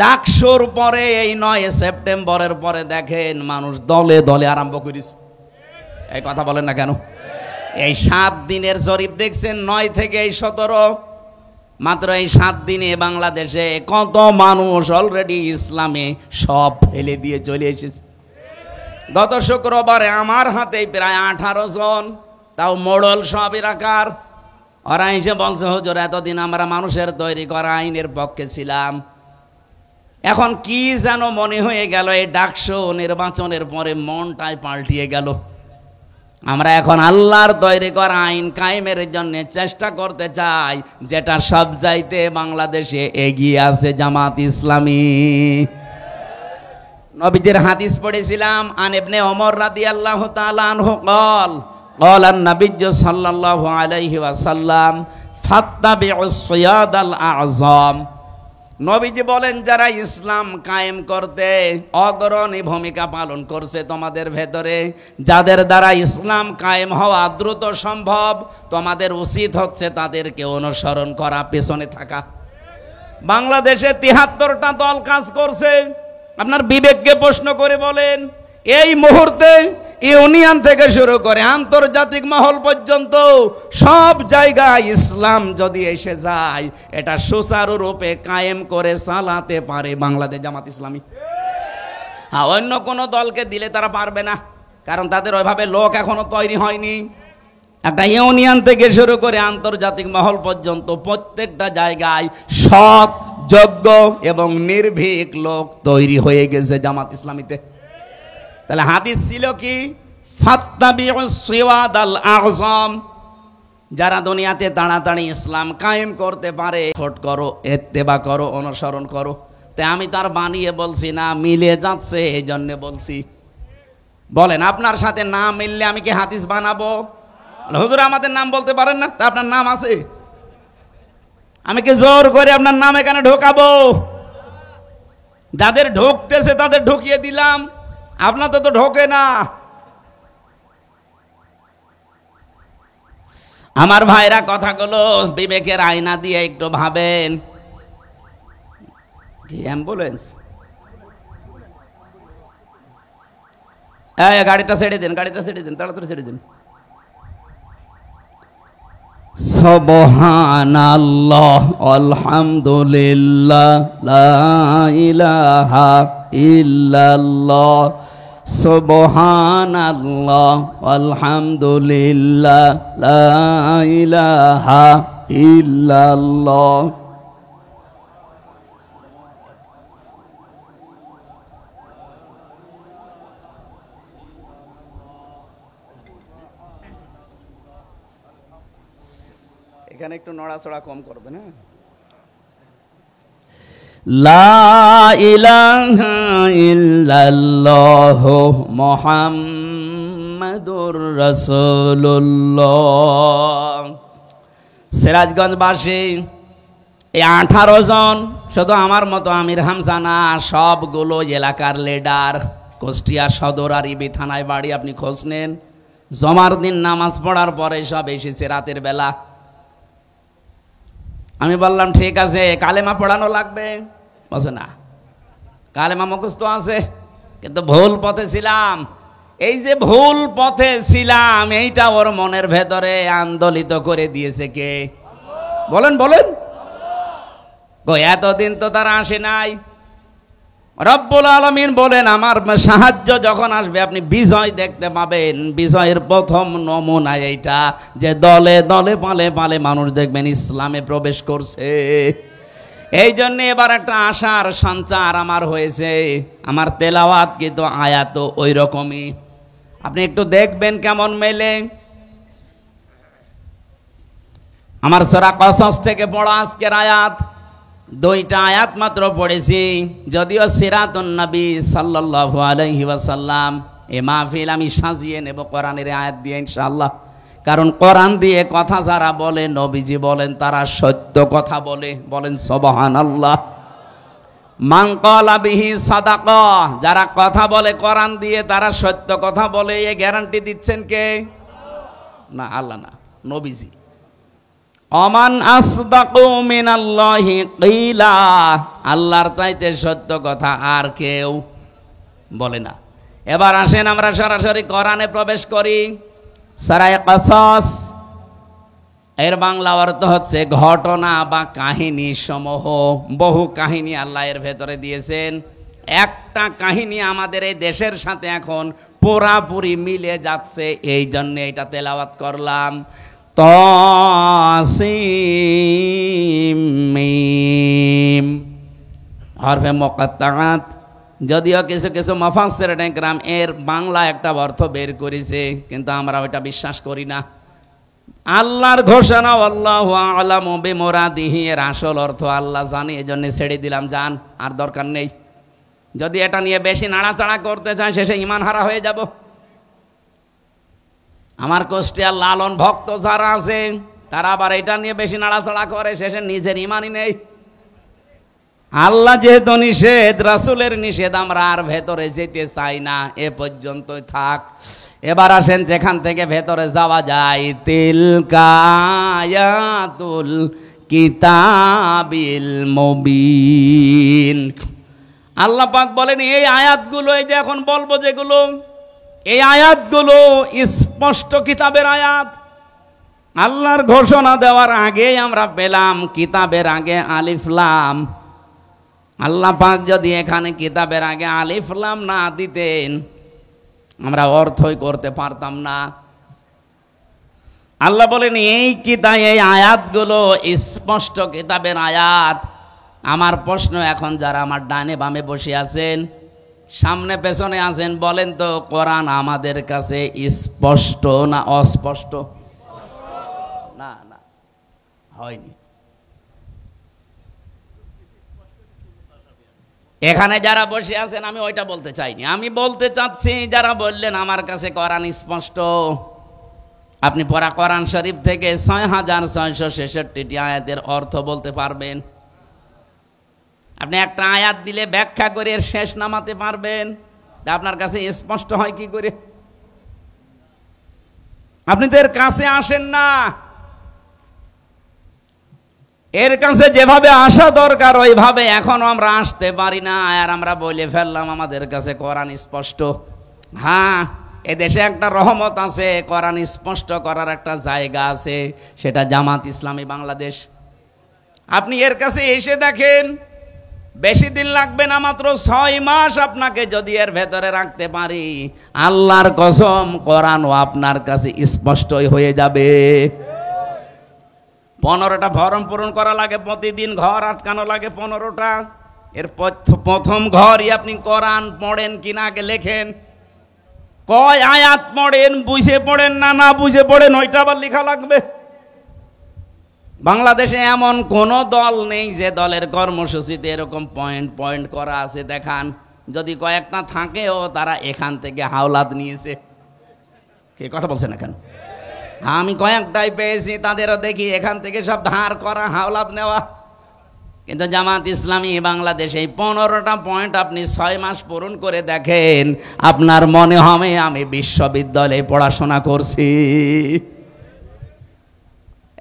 ডাকসুর পরে এই 9 সেপ্টেম্বরের পরে দেখেন মানুষ দলে দলে আরম্ভ করেছে। এই কথা বলেন না কেন? এই 7 দিনের জরিপ দেখছেন, 9 থেকে এই 17, মাত্র এই 7 দিনে বাংলাদেশে কত মানুষ অলরেডি ইসলামে সব ফেলে দিয়ে চলে এসেছে। গত শুক্রবারে আমার হাতে প্রায় 18 জন, তাও মোড়ল সব এলাকার। ওরা এসে বলছে হুজুর এতদিন আমরা মানুষের তৈরি করা আইনের পক্ষে ছিলাম, এখন কি যেন মনে হয়ে গেল এই ডাকসু নির্বাচনের পরে মনটাই পাল্টিয়ে গেল। আমরা এখন আল্লাহর তৈরি করা আইন কায়েমের জন্য চেষ্টা করতে চাই, যেটা সব চাইতে বাংলাদেশে এগিয়ে আছে জামাত ইসলামী। নবীজির হাদিস পড়েছিলাম, আন ইবনে ওমর রাদিয়াল্লাহু তাআলা আনহু قال قال النبي صلى الله عليه وسلم فاتبعوا الصياد الاعظم, নবীজি বলেন যারা ইসলাম কায়েম করতে অগ্রণী ভূমিকা পালন করছে তোমাদের ভেতরে, যাদের দ্বারা ইসলাম কায়েম হওয়া দ্রুত সম্ভব, তোমাদের উচিত হচ্ছে তাদেরকে অনুসরণ করা, পেছনে থাকা। বাংলাদেশে 73টা দল কাজ করছে। আপনার বিবেককে প্রশ্ন করে বলেন, এই মুহূর্তে ইউনিয়ন থেকে শুরু করে আন্তর্জাতিক মহল পর্যন্ত সব জায়গায় ইসলাম যদি এসে যায়, এটা সুচারুরূপে কায়েম করে চালাতে পারে বাংলাদেশ জামাত ইসলামী। অন্য কোনো দলকে দিলে তারা পারবে না, কারণ তাদের ওইভাবে লোক এখনো তৈরি হয়নি। একটা ইউনিয়ন থেকে শুরু করে আন্তর্জাতিক মহল পর্যন্ত প্রত্যেকটা জায়গায় সৎ, যোগ্য এবং নির্ভীক লোক তৈরি হয়ে গেছে জামাত ইসলামীতে। তাহলে হাদিস ছিল কি? ফাত্তাবিউস সিওয়াদাল আযম, যারা দুনিয়াতে তাড়াতাড়ি ইসলাম কায়েম করতে পারে ফট করো, ইত্তেবা করো, অনুসরণ করো। তাই আমি তার বানিয়ে বলছি না, মিলে যাচ্ছে এই জন্য বলছি। বলেন আপনার সাথে না মিললে আমি কি হাদিস বানাবো? হুজুর আমাদের নাম বলতে পারেন না, তা আপনার নাম আছে, আমি কি জোর করে আপনার নাম এখানে ঢোকাবো? যাদের ঢুকতেছে তাদের ঢুকিয়ে দিলাম, আপনার তো ঢোকে না। আমার ভাইরা কথাগুলো বিবেকের আয়না দিয়ে একটু ভাবেন। কি অ্যাম্বুলেন্স? গাড়িটা ছেড়ে দিন, গাড়িটা ছেড়ে দিন, তাড়াতাড়ি ছেড়ে দিন। সুবহানাল্লাহ আলহামদুলিল্লাহ লা ইলাহা ইল্লাল্লাহ, সুবহানাল্লাহ আলহামদুলিল্লাহ লা ইলাহা ইল্লাল্লাহ। এখানে একটু নড়াচড়া কম করবেন। হ্যাঁ, লা ইলাহা ইল্লাল্লাহু মুহাম্মাদুর মুহাম্মাদুর রাসূলুল্লাহ। সিরাজগঞ্জবাসী এই 18 জন, শুধু আমার মতো আমির হামজা না, সবগুলো এলাকার লিডার। কুষ্টিয়া সদর আর ইবি থানায় বাড়ি, আপনি খোঁজ নেন। জমার দিন নামাজ পড়ার পরে সব এসেছে রাতের বেলা। আমি বললাম ঠিক আছে, কালেমা পড়ানো লাগবে। বলছে না, কালেমা মুখস্থ আছে, কিন্তু ভুল পথে ছিলাম। এই যে ভুল পথে ছিলাম, এইটা ওর মনের ভেতরে আন্দোলিত করে দিয়েছে কে? বলেন বলেন। এতদিন তো তারা আসে নাই। রব্বুল আলামিন বলেন, আমার সাহায্য যখন আসবে আপনি বিজয় দেখতে পাবেন। বিজয়ের প্রথম নমুনা এইটা যে দলে দলে পালে পালে মানুষ দেখবেন ইসলামে প্রবেশ করছে। এই জন্য এবার একটা আশার সঞ্চার আমার হয়েছে। আমার তেলাওয়াত কিন্তু আয়াত ওই রকমই, আপনি একটু দেখবেন কেমন মেলে। আমার সূরা কসস থেকে পড়া আজকের আয়াত, 2টা আয়াত মাত্র পড়েছি। যদিও সিরাতুন নবী সাল্লাল্লাহু আলাইহি ওয়াসাল্লাম এই মাহফিল আমি সাজিয়ে নেব কোরআনের আয়াত দিয়ে ইনশাআল্লাহ। কারণ কোরআন দিয়ে কথা যারা বলে, নবীজি বলেন তারা সত্য কথা বলে। বলেন সুবহানাল্লাহ। মান ক্বালা বিহি সাদাকা, যারা কথা বলে কোরআন দিয়ে তারা সত্য কথা বলে। এই গ্যারান্টি দিচ্ছেন কে? না, আল্লাহ না, নবীজি। অমান আসদাকু মিনাল্লাহি কিলা, আল্লাহর চাইতে সত্য কথা আর কেউ বলে না। এবার আসেন আমরা সরাসরি কোরআনে প্রবেশ করি। সূরা কসস এর বাংলা অর্থ হচ্ছে ঘটনা বা কাহিনী সমূহ। বহু কাহিনী আল্লাহ এর ভেতরে দিয়েছেন। একটা কাহিনী আমাদের এই দেশের সাথে এখন পুরাপুরি মিলে যাচ্ছে, এই জন্য এটা তেলাওয়াত করলাম। তাসিম মিম হরফে মুকাত্তাআত। যদিও কিছু কিছু মুফাসসিরিন ইকরাম এর বাংলা একটা অর্থ বের করেছে, কিন্তু আমরা ওটা বিশ্বাস করি না। আল্লাহর ঘোষণা আল্লাহু আ'লামু বিমুরাদিহি, এর আসল অর্থ আল্লাহ জানে, এজন্য ছেড়ে দিলাম, জান, আর দরকার নেই। যদি এটা নিয়ে বেশি নাড়াচাড়া করতে চায় শেষে ঈমান হারা হয়ে যাব। আমার কুষ্টিয়ার লালন ভক্ত যারা আছে তারা আবার এটা নিয়ে বেশি নাড়াচাড়া করে, শেষে নিজের ঈমানই নেই। আল্লাহ যেহেতু নিষেধ, রাসূলের নিষেধ, আমরা আর ভেতরে যেতে চাই না, এ পর্যন্তই থাক। এবার আসেন যেখান থেকে ভেতরে যাওয়া যায়। তিলকা আয়াতুল কিতাবিল মুবিন। আল্লাহ পাক বলেন এই আয়াতগুলো, এই যে এখন বলবো যেগুলো, এই আয়াতগুলো স্পষ্ট কিতাবের আয়াত। আল্লাহর ঘোষণা দেওয়ার আগে আমরা পেলাম কিতাবের আগে আলিফ লাম। আল্লাহ পাক যদি এখানে কিতাবের আগে আলিফ লাম না দিতেন আমরা অর্থই করতে পারতাম না। আল্লাহ বলেন এই কিতাব, এই আয়াতগুলো স্পষ্ট কিতাবের আয়াত। আমার প্রশ্ন এখন, যারা আমার ডানে বামে বসে আছেন, সামনে পেছনে আছেন, বলেন তো কোরআন আমাদের কাছে স্পষ্ট না অস্পষ্ট? না না, হয়নি। এখানে যারা বসে আছেন, আমি ওইটা বলতে চাইনি, আমি বলতে চাচ্ছি যারা বললেন আমার কাছে কোরআন স্পষ্ট, আপনি পড়া কোরআন শরীফ থেকে ৬৬৬৬টি আয়াতের অর্থ বলতে পারবেন? আপনি একটা আয়াত দিলে ব্যাখ্যা করে এর শেষ নামাতে পারবেন? আপনার কাছে স্পষ্ট হয় কি করে? আপনি তো এর কাছে আসেন না। এর কাছে যেভাবে আসা দরকার ওইভাবে এখনো আমরা আসতে পারি না, আর আমরা বলে ফেললাম আমাদের কাছে কোরআন স্পষ্ট। হ্যাঁ, এদেশে একটা রহমত আছে, কোরআন স্পষ্ট করার একটা জায়গা আছে, সেটা জামাত ইসলামী বাংলাদেশ। আপনি এর কাছে এসে দেখেন, বেশি দিন লাগবে না, মাত্র 6 মাস আপনাকে যদি এর ভেতরে রাখতে পারি, আল্লাহর কসম কোরআনও আপনার কাছে স্পষ্টই হয়ে যাবে। 15টা ফর্ম পূরণ করা লাগে প্রতিদিন, ঘর আটকানো লাগে 15টা। এর প্রথম ঘরই আপনি কোরআন পড়েন কিনা আগে লেখেন, কয় আয়াত পড়েন, বুঝে পড়েন না না বুঝে পড়েন, ওইটা আবার লেখা লাগবে। বাংলাদেশে এমন কোন দল নেই যে দলের কর্মসূচিতে এরকম পয়েন্ট পয়েন্ট করা আছে, দেখান। যদি কয়েকটা থাকেও তারা এখান থেকে হাওলাত নিয়েছে। কে কথা বলছে না কেন? আমি কয়েকটাই পেয়েছি, তাদেরও দেখি এখান থেকে সব ধার করা, হাওলাত নেওয়া। কিন্তু জামাত ইসলামী বাংলাদেশে এই 15টা পয়েন্ট আপনি 6 মাস পূরণ করে দেখেন, আপনার মনে হবে আমি বিশ্ববিদ্যালয়ে পড়াশোনা করছি।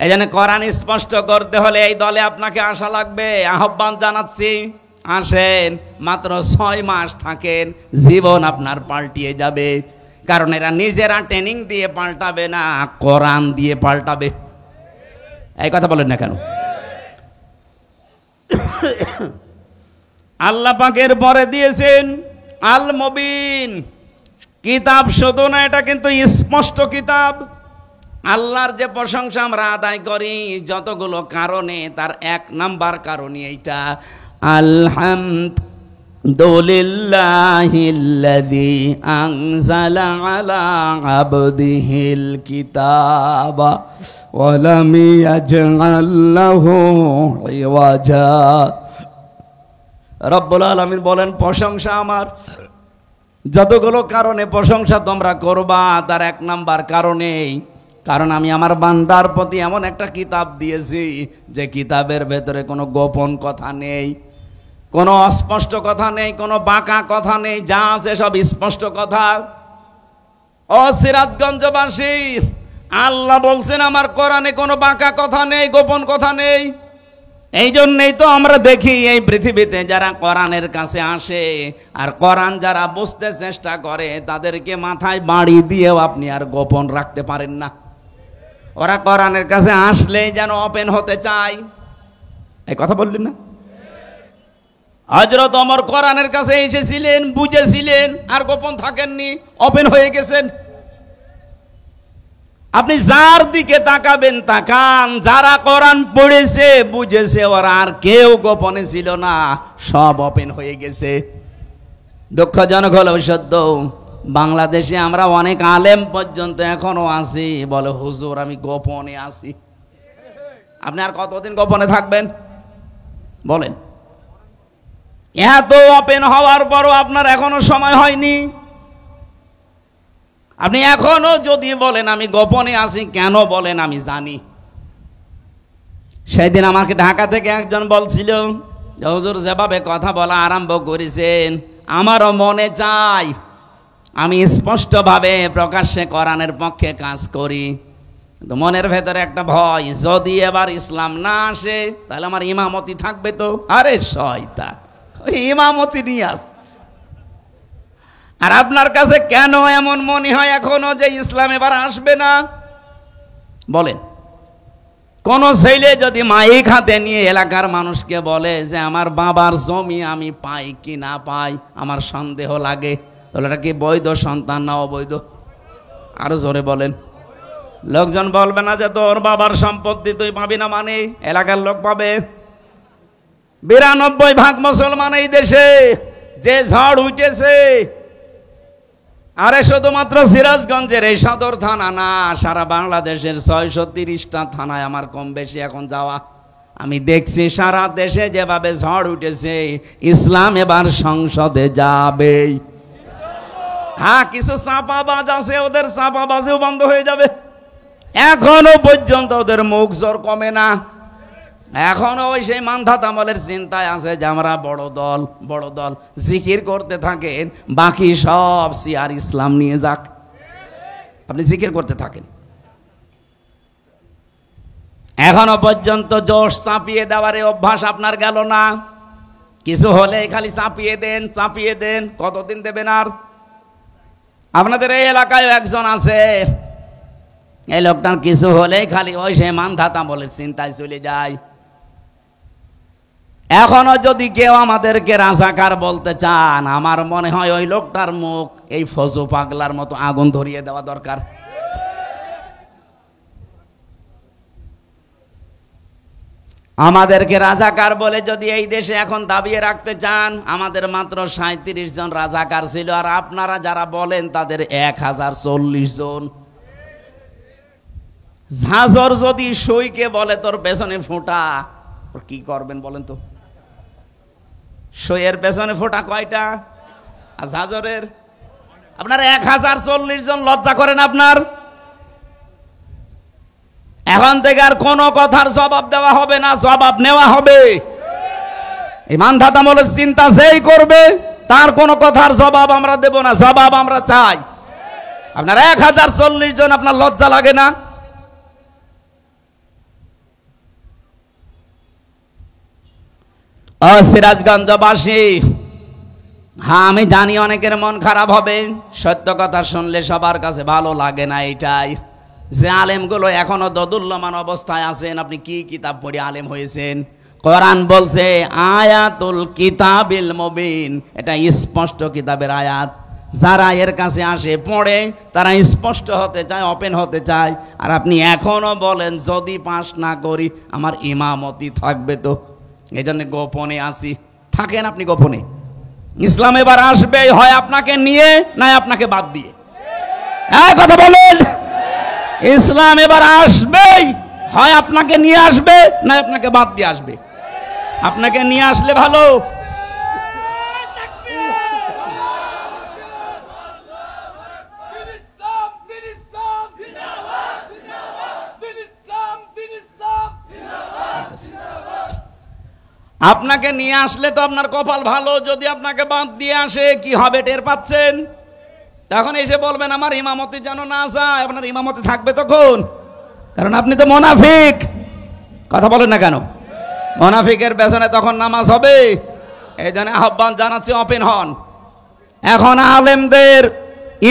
এই জন্য কোরআন স্পষ্ট করতে হলে এই দলে আপনাকে আসা লাগবে। আহ্বান জানাচ্ছি, আসেন, মাত্র 6 মাস থাকেন, জীবন আপনার পাল্টিয়ে যাবে। কারণ এরা নিজেরা ট্রেনিং দিয়ে পাল্টাবে না, কোরআন দিয়ে পাল্টাবে। এই কথা বলেন না কেন? আল্লাহ পাকের পরে দিয়েছেন আল মুবিন কিতাব, শুধু না, এটা কিন্তু স্পষ্ট কিতাব। আল্লাহর যে প্রশংসা আমরা আদায় করি যতগুলো কারণে, তার 1 নাম্বার কারণই এইটা, আলহামদুলিল্লাহিল্লাযী আনজালা আলা আবদিহিল কিতাবা ওয়া লাম ইয়াজআল লাহু ইওয়াজা। রব্বুল আলামিন বলেন, প্রশংসা আমার। যতগুলো কারণে প্রশংসা তোমরা করবা, তার 1 নাম্বার কারণেই, কারণ আমি আমার বান্দার প্রতি এমন একটা কিতাব দিয়েছি যে কিতাবের ভেতরে কোনো গোপন কথা নেই, কোনো অস্পষ্ট কথা নেই, কোনো বাঁকা কথা নেই, যা আছে সব স্পষ্ট কথা। ও সিরাজগঞ্জবাসী, আল্লাহ বলছেন আমার কোরআনে কোনো বাঁকা কথা নেই, গোপন কথা নেই। এই জন্যই তো আমরা দেখি এই পৃথিবীতে যারা কোরআনের কাছে আসে আর কোরআন যারা বুঝতে চেষ্টা করে, তাদেরকে মাথায় বাড়ি দিয়েও আপনি আর গোপন রাখতে পারেন না। ওরা কোরআনের কাছে আসলেই যেন ওপেন হতে চায়। এই কথা বললেন না? হযরত ওমর কোরআনের কাছে এসেছিলেন, বুঝেছিলেন, আর গোপন থাকেননি, ওপেন হয়ে গেছেন। আপনি যার দিকে তাকাবেন তাকান, যারা কোরআন পড়েছে বুঝেছে, ওরা আর কেউ গোপনে ছিল না, সব ওপেন হয়ে গেছে। দুঃখজনক হলেও সত্য, বাংলাদেশে আমরা অনেক আলেম পর্যন্ত এখনো আছি, বলে হুজুর আমি গোপনে আছি। আপনি আর কতদিন গোপনে থাকবেন বলেন? এত ওপেন হওয়ার পরও আপনার এখনো সময় হয়নি। আপনি এখনো যদি বলেন আমি গোপনে আছি, কেন বলেন? আমি জানি। সেদিন আমাকে ঢাকা থেকে একজন বলছিল, হুজুর যেভাবে কথা বলা আরম্ভ করেছেন, আমারও মনে চাই আমি স্পষ্টভাবে প্রকাশ্যে কোরআনের পক্ষে কাজ করি, কিন্তু মনের ভেতরে একটা ভয়, যদি এবার ইসলাম না আসে তাহলে আমার ইমামতি থাকবে তো। আরে শয়তান, ইমামতি নিয়ে আস। আর আপনার কাছে কেন এমন মনে হয় এখনো যে ইসলাম এবার আসবে না বলেন? কোন ছেলে যদি মাইক হাতে নিয়ে এলাকার মানুষকে বলে যে আমার বাবার জমি আমি পাই কি না পাই আমার সন্দেহ লাগে, তাহলে এটা কি বৈধ সন্তান না অবৈধ? আরো জোরে বলেন। লোকজন বলবে না যে তোর বাবার সম্পত্তি তুই পাবি না, মানে এলাকার লোক পাবে। 92% মুসলমান এই দেশে, যে ঝড় উঠেছে, আরে শুধুমাত্র সিরাজগঞ্জের এই সদর থানা না, সারা বাংলাদেশের 630টা থানায় আমার কম বেশি এখন যাওয়া। আমি দেখছি সারা দেশে যেভাবে ঝড় উঠেছে, ইসলাম এবার সংসদে যাবে। হ্যাঁ, কিছু চাপাবাজ আছে, ওদের চাপাবাজিও বন্ধ হয়ে যাবে। এখনো পর্যন্ত ওদের মুখ জোর কমে না, এখনো ওই সেই মান্ধাত আমলের চিন্তায় আছে যে আমরা বড় দল, বড় দল। জিকির করতে থাকেন, বাকি সব সিয়ার ইসলাম নিয়ে যাক। আপনি জিকির করতে থাকেন, এখনো পর্যন্ত জোশ চাপিয়ে দেওয়ার অভ্যাস আপনার গেল না। কিছু হলে খালি চাপিয়ে দেন, চাপিয়ে দেন, কতদিন দেবেন আর? আপনাদের এই এলাকায় একজন আছে, এই লোকটার কিছু হলেই খালি ওই সে মান্ধাত আমলের চিন্তায় চলে যায়। এখনো যদি কেউ আমাদেরকে রাজাকার বলতে চান, আমার মনে হয় ওই লোকটার মুখ এই ফজু পাগলার মতো আগুন ধরিয়ে দেওয়া দরকার। আমাদেরকে রাজাকার বলে যদি এই দেশে এখন দাবিয়ে রাখতে চান, আমাদের মাত্র 37 জন রাজাকার ছিল, আর আপনারা যারা বলেন তাদের 1040 জন। ঝাঁঝর যদি সইকে বলে তোর পেছনে ফোঁটা, ওর কি করবেন বলেন তো? সইয়ের পেছনে ফোঁটা কয়টা? আর ঝাঁঝরের আপনার 1040 জন। লজ্জা করেন আপনার? এখন থেকে আর কোনো কথার জবাব দেওয়া হবে না, জবাব নেওয়া হবে। ইমানদাতামূলক চিন্তা যেই করবে তার কোনো কথার জবাব আমরা দেব না, জবাব আমরা চাই। আপনার 1040 জন, আপনার লজ্জা লাগে না? ও সিরাজগঞ্জবাসী, হ্যাঁ আমি জানি অনেকের মন খারাপ হবে, সত্য কথা শুনলে সবার কাছে ভালো লাগে না। এটাই যে আলেমগুলো এখনো দোদুল্যমান অবস্থায় আছেন, আপনি কি কিতাব পড়ে আলেম হয়েছেন? কোরআন বলছে আয়াতুল কিতাবিল মুবিন, এটা স্পষ্ট কিতাবের আয়াত। যারা এর কাছে আসে পড়ে তারা স্পষ্ট হতে চায়, ওপেন হতে চায়। আর আপনি এখনো বলেন যদি পাস না করি আমার ইমামতি থাকবে। তো এই জন্য গোপনে আসি। থাকেন আপনি গোপনে। ইসলাম এবার আসবে হয় আপনাকে নিয়ে না আপনাকে বাদ দিয়ে। এক কথা বলেন, ইসলাম এবার আসবে হয় আপনাকে নিয়ে আসবে না আপনাকে বাদ দিয়ে আসবে। আপনাকে নিয়ে আসলে ভালো। আপনাকে নিয়ে আসলে তো আপনার কপাল ভালো, যদি আপনাকে বাদ দিয়ে আসে কি হবে টের পাচ্ছেন? তখন এসে বলবেন আমার ইমামতি যেন না যায়। আপনার ইমামতি থাকবে তখন, কারণ আপনি তো মুনাফিক। কথা বলেন না কেন? মুনাফিকের পেছনে তখন নামাজ হবে। এই জন্য আহ্বান জানাচ্ছি, ওপেন হন। এখন আলেমদের,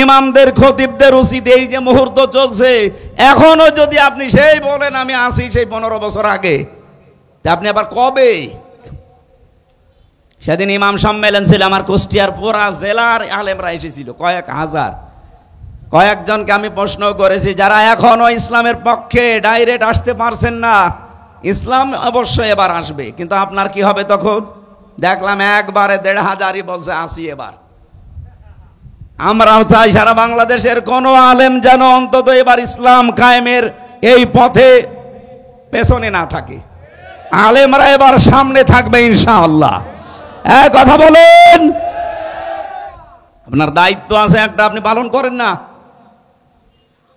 ইমামদের, খতিবদের উচিত এই যে মুহূর্ত চলছে, এখনো যদি আপনি সেই বলেন আমি আসি সেই 15 বছর আগে, তা আপনি আবার কবে? সেদিন ইমাম সম্মেলন ছিল, আমার কুষ্টিয়ার পুরা জেলার আলেমরা এসেছিল, কয়েক হাজার। কয়েকজনকে আমি প্রশ্ন করেছি, যারা এখনো ইসলামের পক্ষে ডাইরেক্ট আসতে পারছেন না, ইসলাম অবশ্যই এবার আসবে, কিন্তু আপনার কি হবে তখন? দেখলাম একবারে 1500ই বলছে আসি এবার। আমরাও চাই সারা বাংলাদেশের কোন আলেম যেন অন্তত এবার ইসলাম কায়েমের এই পথে পেছনে না থাকে। আলেমরা এবার সামনে থাকবে ইনশাআল্লাহ। এক কথা বলেন, আপনার দায়িত্ব আছে একটা, আপনি পালন করেন না।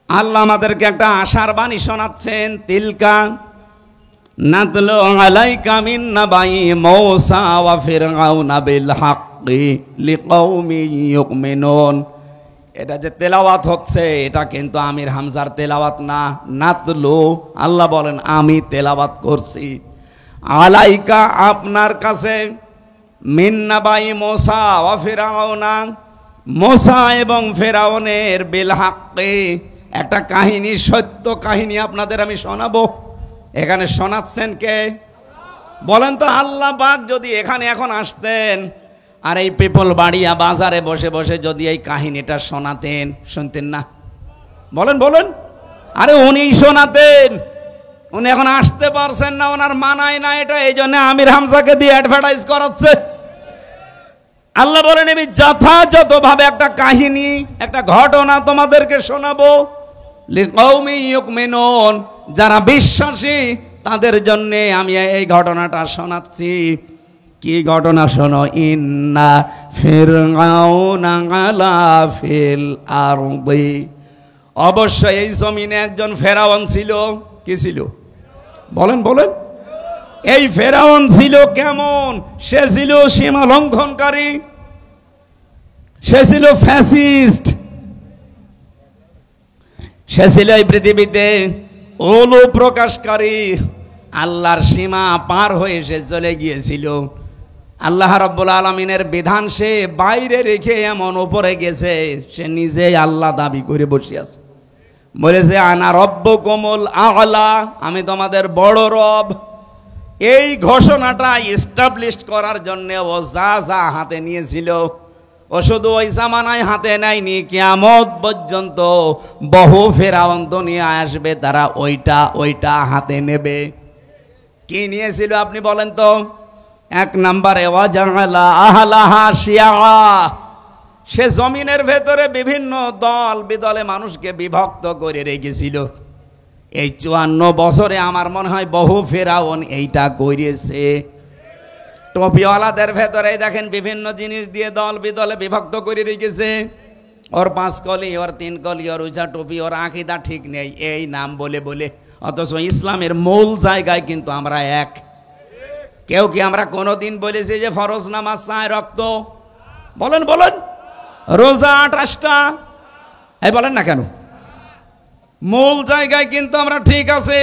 আল্লাহ আমাদেরকে একটা আশার বাণী শোনাচ্ছেন, তিলকা নাতলু আলাইকা মিন নাবাই মূসা ওয়া ফিরআউনা বিল হাক্কি লিকাউমিন ইউমিনুন। এটা যে তেলাওয়াত হচ্ছে এটা কিন্তু আমির হামজার তেলাওয়াত না, নাতলু, আল্লাহ বলেন আমি তেলাওয়াত করছি। আলাইকা, আপনার কাছে, মিন নাবাই মূসা ওয়া ফিরআউনা, মূসা এবং ফেরাউনের বিল হাক্কি, একটা কাহিনী, সত্য কাহিনী আপনাদের আমি শোনাবো। এখানে শোনাচ্ছেন কে বলেন তো? আল্লাহ পাক যদি এখানে এখন আসতেন আর এই পিপল বাড়িয়া বাজারে বসে বসে যদি এই কাহিনীটা শোনাতেন, শুনতেন না? বলেন বলেন। আরে উনি শোনাতেন, উনি এখন আসতে পারছেন না, ওনার মানায় না এটা, এই জন্য আমির হামজাকে দিয়ে অ্যাডভার্টাইজ করাচ্ছে। আল্লাহ বলেন আমি যথাযথভাবে একটা কাহিনী, একটা ঘটনা তোমাদেরকে শোনাবো, লিকাউমি ইউমিনুন, যারা বিশ্বাসী তাদের জন্য আমি এই ঘটনাটা শোনাচ্ছি। কি ঘটনা শোনো? ইন্না ফিরআউনা আলা ফিল আরদি, অবশ্যই এই জমিনে একজন ফেরাউন ছিল। কি ছিল? বলেন বলেন। এই ফেরাউন ছিল কেমন? সে ছিল সীমা লঙ্ঘনকারী, সে ছিল ফ্যাসিস্ট, সে ছিল এই পৃথিবীতে ওলু প্রকাশকারী। আল্লাহর সীমা পার হয়ে সে চলে গিয়েছিল। আল্লাহ রাব্বুল আলামিনের বিধান সে বাইরে রেখে এমন উপরে গেছে, সে নিজে আল্লাহ দাবি করে বসে আছে। বলেছে আনা রব্বুকুমুল আ'লা, আমি তোমাদের বড় রব। এই ঘোষণাটা এস্টাবলিশ করার জন্য ও যা যা হাতে নিয়েছিল, ও শুধু ওই জামানায় হাতে নেয়নি, কিয়ামত পর্যন্ত বহু ফেরাউন দুনিয়ায় আসবে, তারা ওইটা ওইটা হাতে নেবে। কি নিয়েছিল আপনি বলেন তো? এক নম্বরে ওয়াজাআলা আহলাহা শিয়া, সে জমিনের ভেতরে বিভিন্ন দল বিদলে মানুষকে বিভক্ত করে রেখেছিল। এই 54 বছরে আমার মনে হয় বহু ফেরাউন এইটা করেছে। টপিওয়ালাদের ভেতরে দেখেন বিভিন্ন জিনিস দিয়ে দল বিদলে বিভক্ত করে রেখেছে। ওর 5 কলি, ওর 3 কলি, ওর উঁচা টুপি, ওর আকিদা ঠিক নেই, এই নাম বলে বলে অথচ ইসলামের মূল জায়গায় কিন্তু আমরা এক। কেউ কি আমরা কোনোদিন বলেছি যে ফরজ নামাজ চায় রক্ত? বলেন বলেন। রোজা 28টা, এই বলেন না কেন? মূল জায়গায় কিন্তু আমরা ঠিক আছে।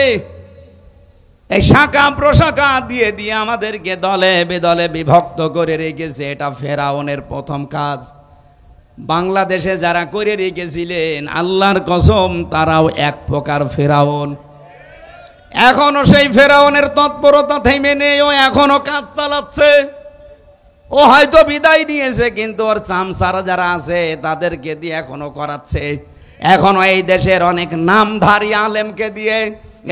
এই শাখা প্রশাখা দিয়ে দিয়ে আমাদেরকে দলে বেদলে বিভক্ত করে রেখেছে। এটা ফেরাউনের প্রথম কাজ। বাংলাদেশে যারা করে রেখেছিলেন, আল্লাহর কসম তারাও এক প্রকার ফেরাউন। এখনো সেই ফেরাউনের তৎপরতা থেমে নেই, ও এখনো কাজ চালাচ্ছে। ও হয়তো বিদায় নিয়েছে, কিন্তু ওর চামচারা যারা আছে তাদেরকে দিয়ে এখনো করাচ্ছে। এখনো এই দেশের অনেক নামধারী আলেমকে দিয়ে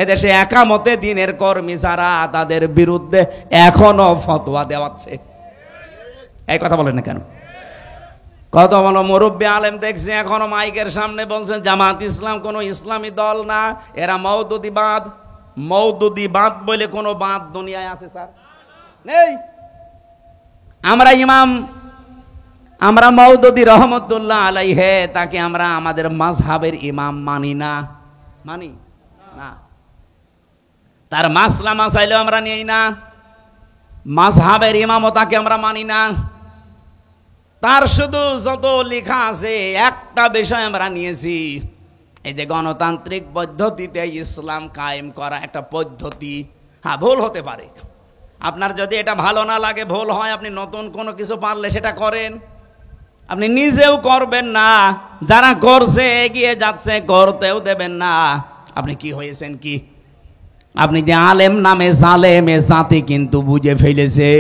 এদেশে একামতে দিনের কর্মী যারা, তাদের বিরুদ্ধে এখনো ফতোয়া দেওয়াচ্ছে। এই কথা বলেন না কেন? কত বলো মুরব্বী আলেম দেখছি এখনো মাইকের সামনে বলছেন জামাত ইসলাম কোনো ইসলামী দল না, এরা মওদুদিবাদ। মওদুদিবাদ বলে কোনো বাদ দুনিয়ায় আছে স্যার? নেই। আমরা মওদুদি রহমতুল্লাহ আলাইহে তাকে আমরা আমাদের মাযহাবের ইমাম মানি না। মানি না। তার মাসলা মাসাইলেও আমরা নেই না। মাযহাবের ইমামও তাকে আমরা মানি না। তার শুধু যত লেখা আছে একটা বিষয় আমরা নিয়েছি, এই যে গণতান্ত্রিক পদ্ধতিতে ইসলাম কায়েম করা একটা পদ্ধতি। হ্যাঁ, ভুল হতে পারে। আপনার যদি এটা ভালো না লাগে, ভুল হয়, আপনি নতুন কোনো কিছু পারলে সেটা করেন। আপনি নিজেও করবেন না, যারা করছে এগিয়ে যাচ্ছে করতেও দেবেন না। আপনি কি হয়েছেন কি? আপনি যে আলেম নামে জালেম, এ জাতি কিন্তু বুঝে ফেলেছে।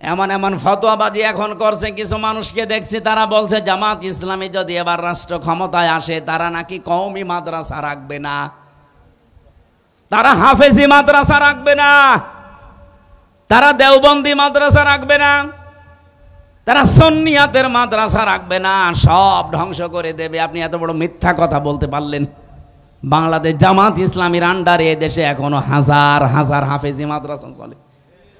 এমন এমন ফতোয়াবাজি এখন করছে, কিছু মানুষকে দেখছি তারা বলছে জামাত ইসলামী যদি এবার রাষ্ট্র ক্ষমতায় আসে, তারা নাকি কওমি মাদ্রাসা রাখবে না, তারা হাফেজি মাদ্রাসা রাখবে না, তারা দেওবন্দি মাদ্রাসা রাখবে না, তারা সুন্নিয়াতের মাদ্রাসা রাখবে না, সব ধ্বংস করে দেবে। আপনি এত বড় মিথ্যা কথা বলতে পারলেন? বাংলাদেশ জামাত ইসলামীর আন্ডারে দেশে এখনো হাজার হাজার হাফেজি মাদ্রাসা চলে।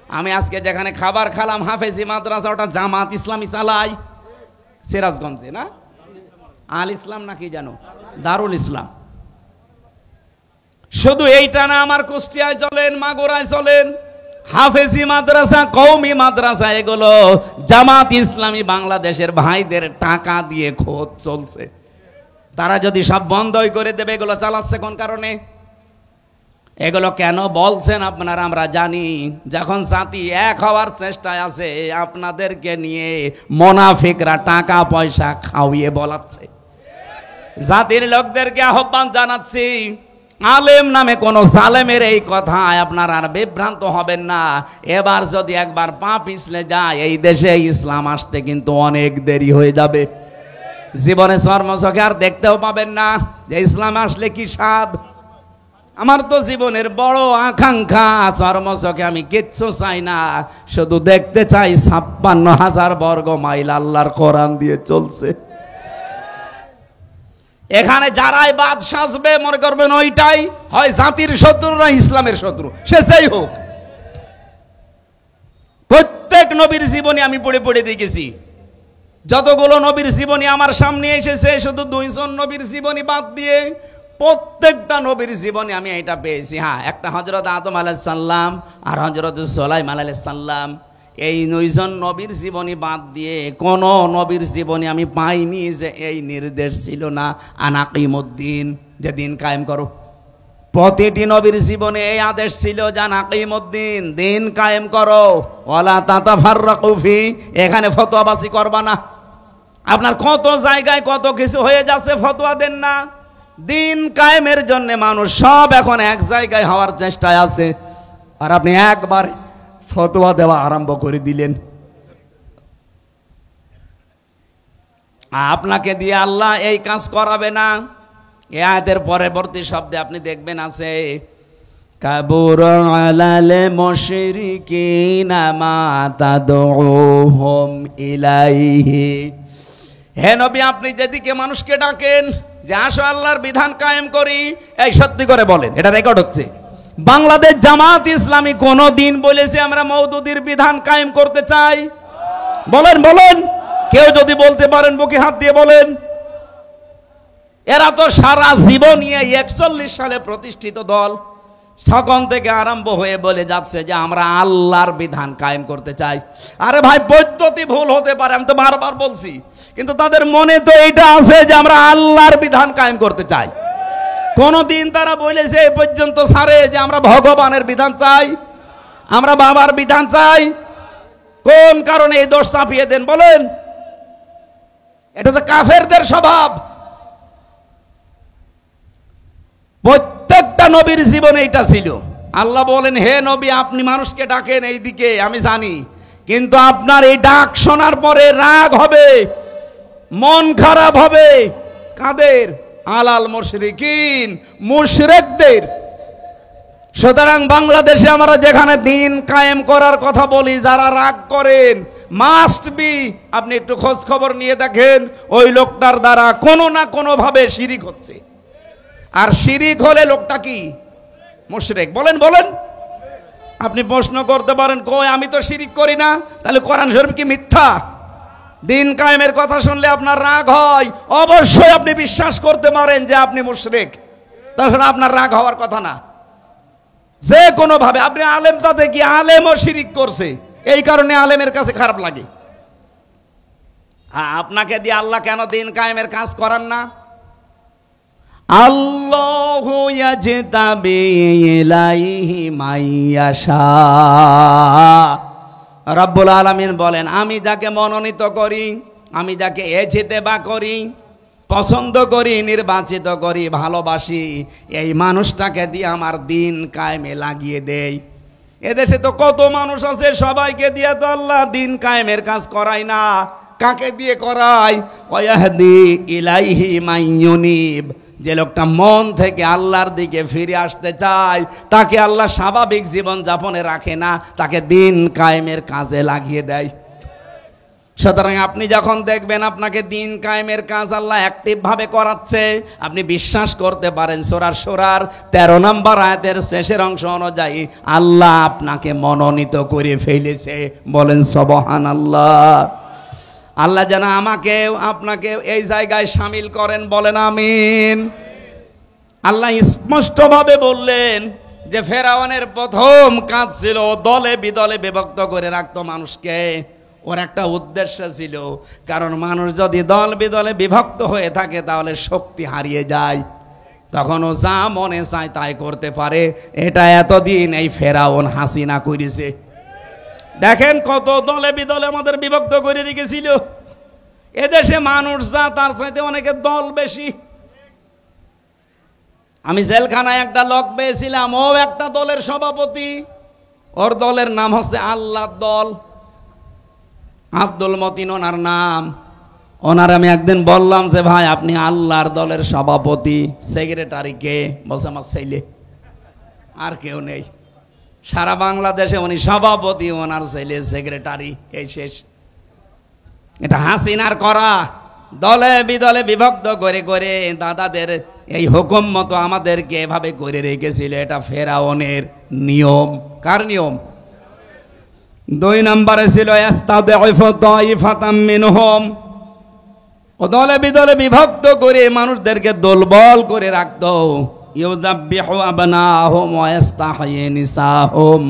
আমি আজকে যেখানে খাবার খালাম হাফেজি মাদ্রাসা, ওটা জামাত ইসলামী চালায়, সিরাজগঞ্জে না? আল ইসলাম নাকি জানো, দারুল ইসলাম। শুধু এইটা না, আমার কুষ্টিয়ায় চলেন, মাগুরায় চলেন, হাফেজি মাদ্রাসা, কওমি মাদ্রাসা, এগুলো জামাত ইসলামী বাংলাদেশের ভাইদের টাকা দিয়ে খোঁজ চলছে। তারা যদি সব বন্ধই করে দেবে, এগুলো চালাচ্ছে কোন কারণে? এগুলো কেন বলছেন আপনারা আমরা জানি। যখন জাতি এক হওয়ার চেষ্টায় আছে, আপনাদেরকে নিয়ে মুনাফিকরা টাকা পয়সা খাওয়িয়ে বলাচ্ছে। জাতির লোকদেরকে আহ্বান জানাচ্ছি, আলেম নামে কোন জালেমের এই কথায় আপনারা আর বিভ্রান্ত হবেন না। এবার যদি একবার পা পিছলে যায়, এই দেশে ইসলাম আসতে কিন্তু অনেক দেরি হয়ে যাবে। জীবনে চর্মচোখে আর দেখতেও পাবেন না যে ইসলাম আসলে কি স্বাদ। আমার তো জীবনের বড় আকাঙ্ক্ষা, চর্মচোখে আমি কিচ্ছু চাই না, শুধু দেখতে চাই 56,000 বর্গ মাইল আল্লাহর কোরআন দিয়ে চলছে। এখানে যারাই বাদ সাজবে, মনে করবেন ওইটাই হয় জাতির শত্রু না ইসলামের শত্রু, সে যাই হোক। প্রত্যেক নবীর জীবনী আমি পড়ে পড়ে দেখেছি। যতগুলো নবীর জীবনী আমার সামনে এসেছে, শুধু 2 জন নবীর জীবনী বাদ দিয়ে প্রত্যেকটা নবীর জীবনী আমি এটা পেয়েছি। হ্যাঁ, একটা হযরত আদম আলাইহিস সালাম আর হযরত সুলাইমান আলাইহিস সালাম, এই 2 জন নবীর জীবনী বাদ দিয়ে কোন নবীর জীবনী আমি পাইনি যে এই নির্দেশ ছিল না আনাকিমুদ্দিন, যে দিন কায়েম করো। প্রতিটি নবীর জীবনে এই আদেশ ছিল যে আনাকিমুদ্দিন, দিন কায়েম করো, ওয়ালা তাতাফাররাকু ফি, এখানে ফতোয়াবাজি করবা না। আপনার কত জায়গায় কত কিছু হয়ে যাচ্ছে, ফতোয়া দেন না। দিন কায়েমের জন্য মানুষ সব এখন এক জায়গায় হওয়ার চেষ্টায় আছে, আর আপনি একবার ফতোয়া দেওয়া আরম্ভ করে দিলেন। আপনাকে দিয়ে আল্লাহ এই কাজ করাবে না। এই আয়াতের পরবর্তী শব্দে আপনি দেখবেন আছে কাবুরা আলাল মুশরিকিনা মা তাদউহুম ইলাইহি। হে নবী, আপনি যেদিকে মানুষকে ডাকেন যে আসো আল্লাহর বিধান কায়েম করি, এই সত্যি করে বলেন, এটা রেকর্ড হচ্ছে। বাংলাদেশ জামাত ইসলামী কোন দিন বলেছে আমরা মওদুদির বিধান কায়েম করতে চাই? বলেন বলেন, কেউ যদি বলতে পারেন বুকে হাত দিয়ে বলেন। এরা তো সারা জীবন নিয়ে 41 সালে প্রতিষ্ঠিত দল, তখন থেকে আরম্ভ হয়ে বলে যাচ্ছে যে আমরা আল্লাহর বিধান কায়েম করতে চাই। আরে ভাই, পদ্ধতি ভুল হতে পারে, আমি তো বারবার বলছি, কিন্তু তাদের মনে তো এইটা আছে যে আমরা আল্লাহর বিধান কায়েম করতে চাই। কোনদিন তারা বলেছে এই পর্যন্ত সারে যে আমরা ভগবানের বিধান চাই, আমরা বাবার বিধান চাই? কোন কারণে এই দোষ চাপিয়ে দেন বলেন? এটা তো কাফেরদের স্বভাব। প্রত্যেকটা নবীর জীবনে এটা ছিল। আল্লাহ বলেন, হে নবী, আপনি মানুষকে ডাকেন এই দিকে, আমি জানি, কিন্তু আপনার এই ডাক শোনার পরে রাগ হবে, মন খারাপ হবে। কাদের? আলাল মুশরিকিন, মুশরিকদের। সুতরাং বাংলাদেশে আমরা যেখানে দিন কায়েম করার কথা বলি, যারা রাগ করেন, মাস্ট বি আপনি একটু খোঁজ খবর নিয়ে দেখেন, ওই লোকটার দ্বারা কোনো না কোনো ভাবে শিরিক হচ্ছে। আর শিরিক হলে লোকটা কি? মুশরিক। বলেন বলেন। আপনি প্রশ্ন করতে পারেন, কই আমি তো শিরিক করি না, তাহলে কোরআন শরীফ কি মিথ্যা? দিন কায়েমের কথা শুনলে আপনার রাগ হয়, অবশ্যই আপনি বিশ্বাস করতে পারেন যে আপনি মুশরিক, তাছাড়া আপনার রাগ হওয়ার কথা না। যে কোনো ভাবে আপনি আলেম, তাতে কি আলেমও শিরিক করছে, এই কারণে আলেমের কাছে খারাপ লাগে। আপনাকে দিয়ে আল্লাহ কেন দিন কায়েমের কাজ করান না? আল্লাহু ইয়াজতাবি ইলাইহি মাইয়াশা, রব্বুল আলামিন বলেন, আমি যাকে মনোনীত করি, আমি যাকে ইজতেবা করি, পছন্দ করি, নির্বাচিত করি, ভালোবাসি, এই মানুষটাকে দিয়ে আমার দিন কায়েমে লাগিয়ে দেই। এদেশে তো কত মানুষ আছে, সবাইকে দিয়ে তো আল্লাহ দিন কায়েমের কাজ করায় না। কাকে দিয়ে করায়? ওয়াহদি ইলাইহি মাইয়ুনিব, যে লোকটা মন থেকে আল্লাহর দিকে ফিরে আসতে চায়, তাকে আল্লাহ স্বাভাবিক জীবন যাপনে রাখে না, তাকে দিন কায়েমের কাজে লাগিয়ে দেয়। সুতরাং আপনি যখন দেখবেন আপনাকে দিন কায়েমের কাজ আল্লাহ অ্যাক্টিভ ভাবে করাচ্ছে, আপনি বিশ্বাস করতে পারেন সূরা শুরার 13 নম্বর আয়াতের শেষের অংশ অনুযায়ী আল্লাহ আপনাকে মনোনীত করে ফেলেছে। বলেন সুবহানাল্লাহ। আল্লাহ যেন আমাকে আপনাকে এই জায়গায় শামিল করেন, বলেন আমিন। আল্লাহ স্পষ্টভাবে বললেন যে ফেরাউনের প্রথম কাজ ছিল দলে বিদলে বিভক্ত করে রাখতো মানুষকে। ওর একটা উদ্দেশ্য ছিল, কারণ মানুষ যদি দল বিদলে বিভক্ত হয়ে থাকে তাহলে শক্তি হারিয়ে যায়, তখন ও যা মনে চায় তাই করতে পারে। এটা এতদিন এই ফেরাউন হাসিনা করেছে। দেখেন কত দলে বিদলে আমাদের বিভক্ত করে রেখেছিল। এদেশে মানুষ যা, তার চাইতে অনেকের দল বেশি। আমি জেলখানায় একটা লোক পেয়েছিলাম, ও একটা দলের সভাপতি, ওর দলের নাম হচ্ছে আল্লাহ দল, আব্দুল মতিন ওনার নাম। ওনার আমি একদিন বললাম যে ভাই আপনি আল্লাহর দলের সভাপতি, সেক্রেটারি কে? বলছে আমার ছেলে, আর কেউ নেই। সারা বাংলাদেশে উনি সভাপতি, ওনার ছেলে সেক্রেটারি, এই শেষ। এটা হাসিনার করা, দলে বিদলে বিভক্ত করে করে দাদাদের এই হুকুম মতো আমাদেরকে এভাবে করে রেখেছিল। এটা ফেরাউনের নিয়ম। কার নিয়ম? 2 নম্বরে ছিল ইস্তাদঈফু তাইফাতাম মিনহুম, ও দলে বিদলে বিভক্ত করে মানুষদেরকে দুর্বল করে রাখতো। ইউযাব্বিহু আবনাহুম ওয়া ইস্তাহয়ি নিসাহুম,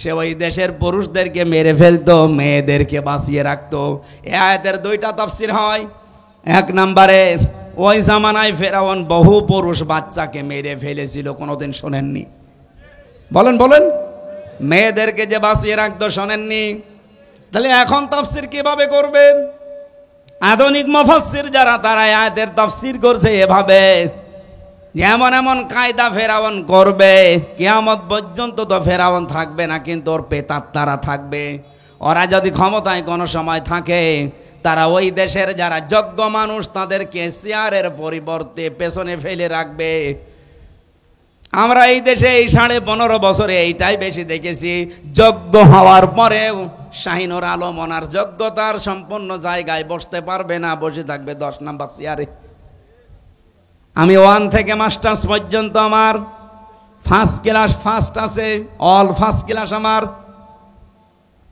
সে ওই দেশের পুরুষদেরকে মেরে ফেলতো, মেয়েদেরকে বাঁচিয়ে রাখতো। এই আয়াতের 2টা তাফসীর হয়। 1 নম্বরে ওই জামানায় ফেরাউন বহু পুরুষ বাচ্চাকে মেরে ফেলেছিল, কোনোদিন শোনেননি? বলেন বলেন। মেয়েদেরকে যে বাঁচিয়ে রাখতো, শোনেননি? তাহলে এখন তাফসীর কিভাবে করবেন? আধুনিক মুফাসসির যারা, তারা আয়াতের তাফসীর করছে এভাবে, এমন এমন কায়দা ফেরাউন করবে, কিয়ামত পর্যন্ত তো ফেরাউন থাকবে না, কিন্তু ওর পেতাত্তারা থাকবে। ওরা যদি ক্ষমতায় কোনো সময় থাকে, তারা ওই দেশের যারা যোগ্য মানুষ তাদেরকে চেয়ারের পরিবর্তে পেছনে ফেলে রাখবে। আমরা এই দেশে এই 15.5 বছরে এইটাই বেশি দেখেছি। যোগ্য হওয়ার পরেও শাহিনুর আলম ওনার যোগ্যতার সম্পূর্ণ জায়গায় বসতে পারবে না, বসে থাকবে 10 নম্বর চেয়ারে। আমি 1 থেকে মাস্টার্স পর্যন্ত আমার ফার্স্ট ক্লাস ফার্স্ট আছে, অল ফার্স্ট ক্লাস আমার।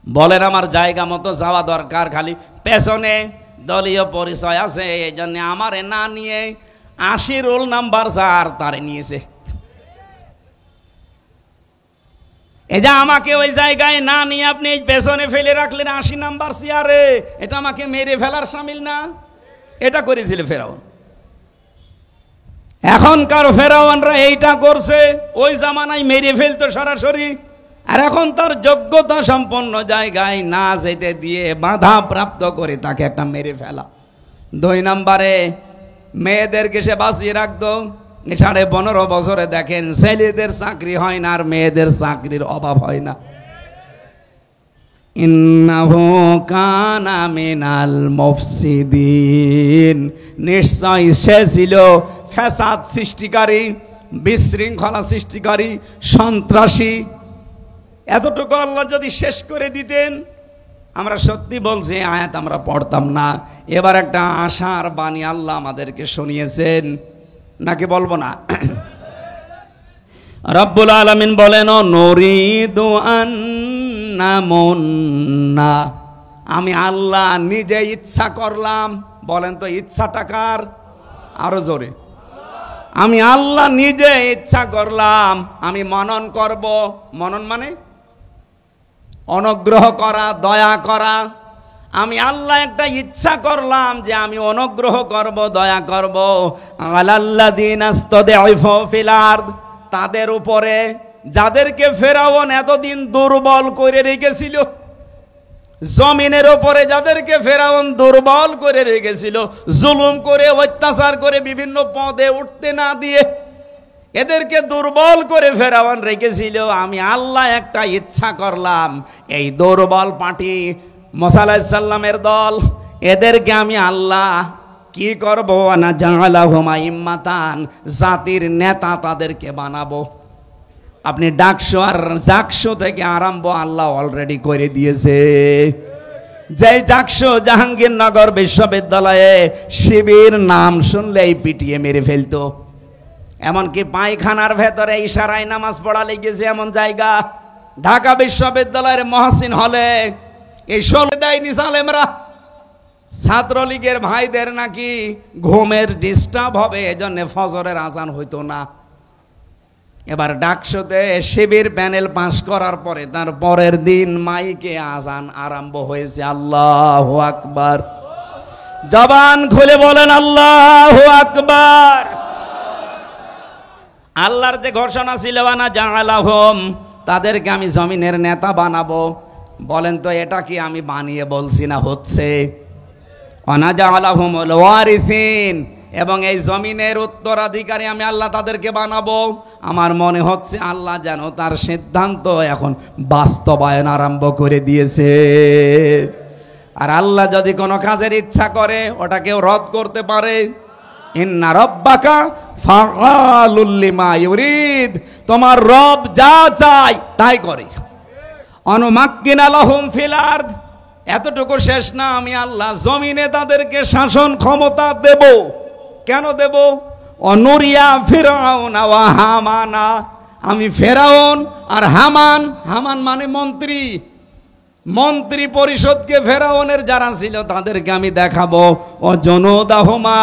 বলেন আমার জায়গা মতো যাওয়া দরকার, খালি পেছনে দলীয় পরিচয় আছে, এই জন্য আমারে না নিয়ে 80 রোল নাম্বার যার তারে নিয়েছে। এই যে আমাকে ওই জায়গায় না নিয়ে আপনি এই পেছনে ফেলে রাখলেন 80 নাম্বার চেয়ারে, এটা আমাকে মেরে ফেলার শামিল না? এটা করেছিল ফেরাউন। এখনকার ফেরাউনরা এইটা করছে, ওই জামানায় মেরে ফেলতো সরাসরি। আর এখন তার যোগ্যতা সম্পন্ন জায়গায় না যেতে দিয়ে বাধা প্রাপ্ত করে তাকে একটা মেরে ফেলা। 2 নম্বরে মেয়েদেরকে সে বাঁচিয়ে রাখতো। 15.5 বছরে দেখেন ছেলেদের চাকরি হয় না আর মেয়েদের চাকরির অভাব হয় না। ইন্নাহু কানা মিনাল মুফসিদিন, নিশ্চয় সে ছিল ফ্যাসাদ সৃষ্টিকারী, বিশৃঙ্খলা সৃষ্টিকারী, সন্ত্রাসী। এতটুকু আল্লাহ যদি শেষ করে দিতেন, আমরা সত্যি বলছি আয়াত আমরা পড়তাম না। এবার একটা আশার বাণী আল্লাহ আমাদেরকে শুনিয়েছেন, নাকি বলবো না? রব্বুল আলামিন বলেন, নুরিদু আন্নামুন্না, আমি আল্লাহ নিজে ইচ্ছা করলাম। বলেন তো ইচ্ছাটা কার? আরো জোরে। আমি আল্লাহ নিজে ইচ্ছা করলাম, আমি মনন করব। মনন মানে অনুগ্রহ করা, দয়া করা। আমি আল্লাহ একটা ইচ্ছা করলাম যে আমি অনুগ্রহ করব, দয়া করব। আলাল্লাযিনা ইসতাদঈফু ফিল আরদ, তাদের উপরে যাদেরকে ফেরাউন এতদিন দুর্বল করে রেখেছিল। জমিনের উপরে যাদেরকে ফেরাউন দুর্বল করে রেখেছিল, জুলুম করে, অত্যাচার করে, বিভিন্ন পদে উঠতে না দিয়ে এদেরকে দুর্বল করে ফেরাউন রেখেছিল। আমি আল্লাহ একটা ইচ্ছা করলাম, এই দুর্বল পার্টি মুসা আলাইহিস সালামের দল, এদেরকে আমি আল্লাহ কি করব না, জাআলাহুম আইম্মাতান, জাতির নেতা তাদেরকে বানাবো। আপনি ডাকশো আর জাকশো থেকে আরম্ভ আল্লাহ অলরেডি করে দিয়েছে। যেই জাকশো জাহাঙ্গীরনগর বিশ্ববিদ্যালয়ে শিবির নাম শুনলেই পিটিয়ে মেরে ফেলতো। এমনকি পায়খানার ভেতরে ইশারায় নামাজ পড়া লেগেছে এমন জায়গা। ঢাকা বিশ্ববিদ্যালয়ের মহসিন হলে এই শোলে দেয়নি সালেমরা। ছাত্রলীগের ভাইদের নাকি ঘুমের ডিস্টার্ব হবে, এজন্য ফজরের আজান হইতো না। এবার ডাকশোতে শিবির প্যানেল পাস করার পরে তার পরের দিন মাইকে আজান আরম্ভ হয়েছে। আল্লাহু আকবার। জবান খুলে বলেন আল্লাহু আকবার। আল্লাহর যে ঘোষণা ছিল, না জাআলাহুম, তাদেরকে আমি জমিনের নেতা বানাবো। বলেন তো এটা কি আমি বানিয়ে বলছি না হচ্ছে? ওয়ানা জাআলাহুমুল ওয়ারিসিন, এবং এই জমিনের উত্তরাধিকারী আমি আল্লাহ তাদেরকে বানাবো। আমার মনে হচ্ছে আল্লাহ যেন তার সিদ্ধান্ত এখন বাস্তবায়ন আরম্ভ করে দিয়েছে। আর আল্লাহ যদি কোনো কাজের ইচ্ছা করে ওটা কেউ রদ করতে পারে? ইন্না রাব্বাকা ফাআলুল লিমা ইউরিদ, তোমার রব যা চায় তাই করে। অনুমাক্কিনা লাহুম ফিল আরদ, এতটুকু শেষ না, আমি আল্লাহ জমিনে তাদেরকে শাসন ক্ষমতা দেব। কেন দেব? অনুরিয়া ফিরাউনা ওয়া হামানা, আমি ফেরাউন আর হামান, হামান মানে মন্ত্রী, মন্ত্রী পরিষদকে ফেরাউনের যারা ছিল তাদেরকে আমি দেখাবো। ও জনুদাহুমা,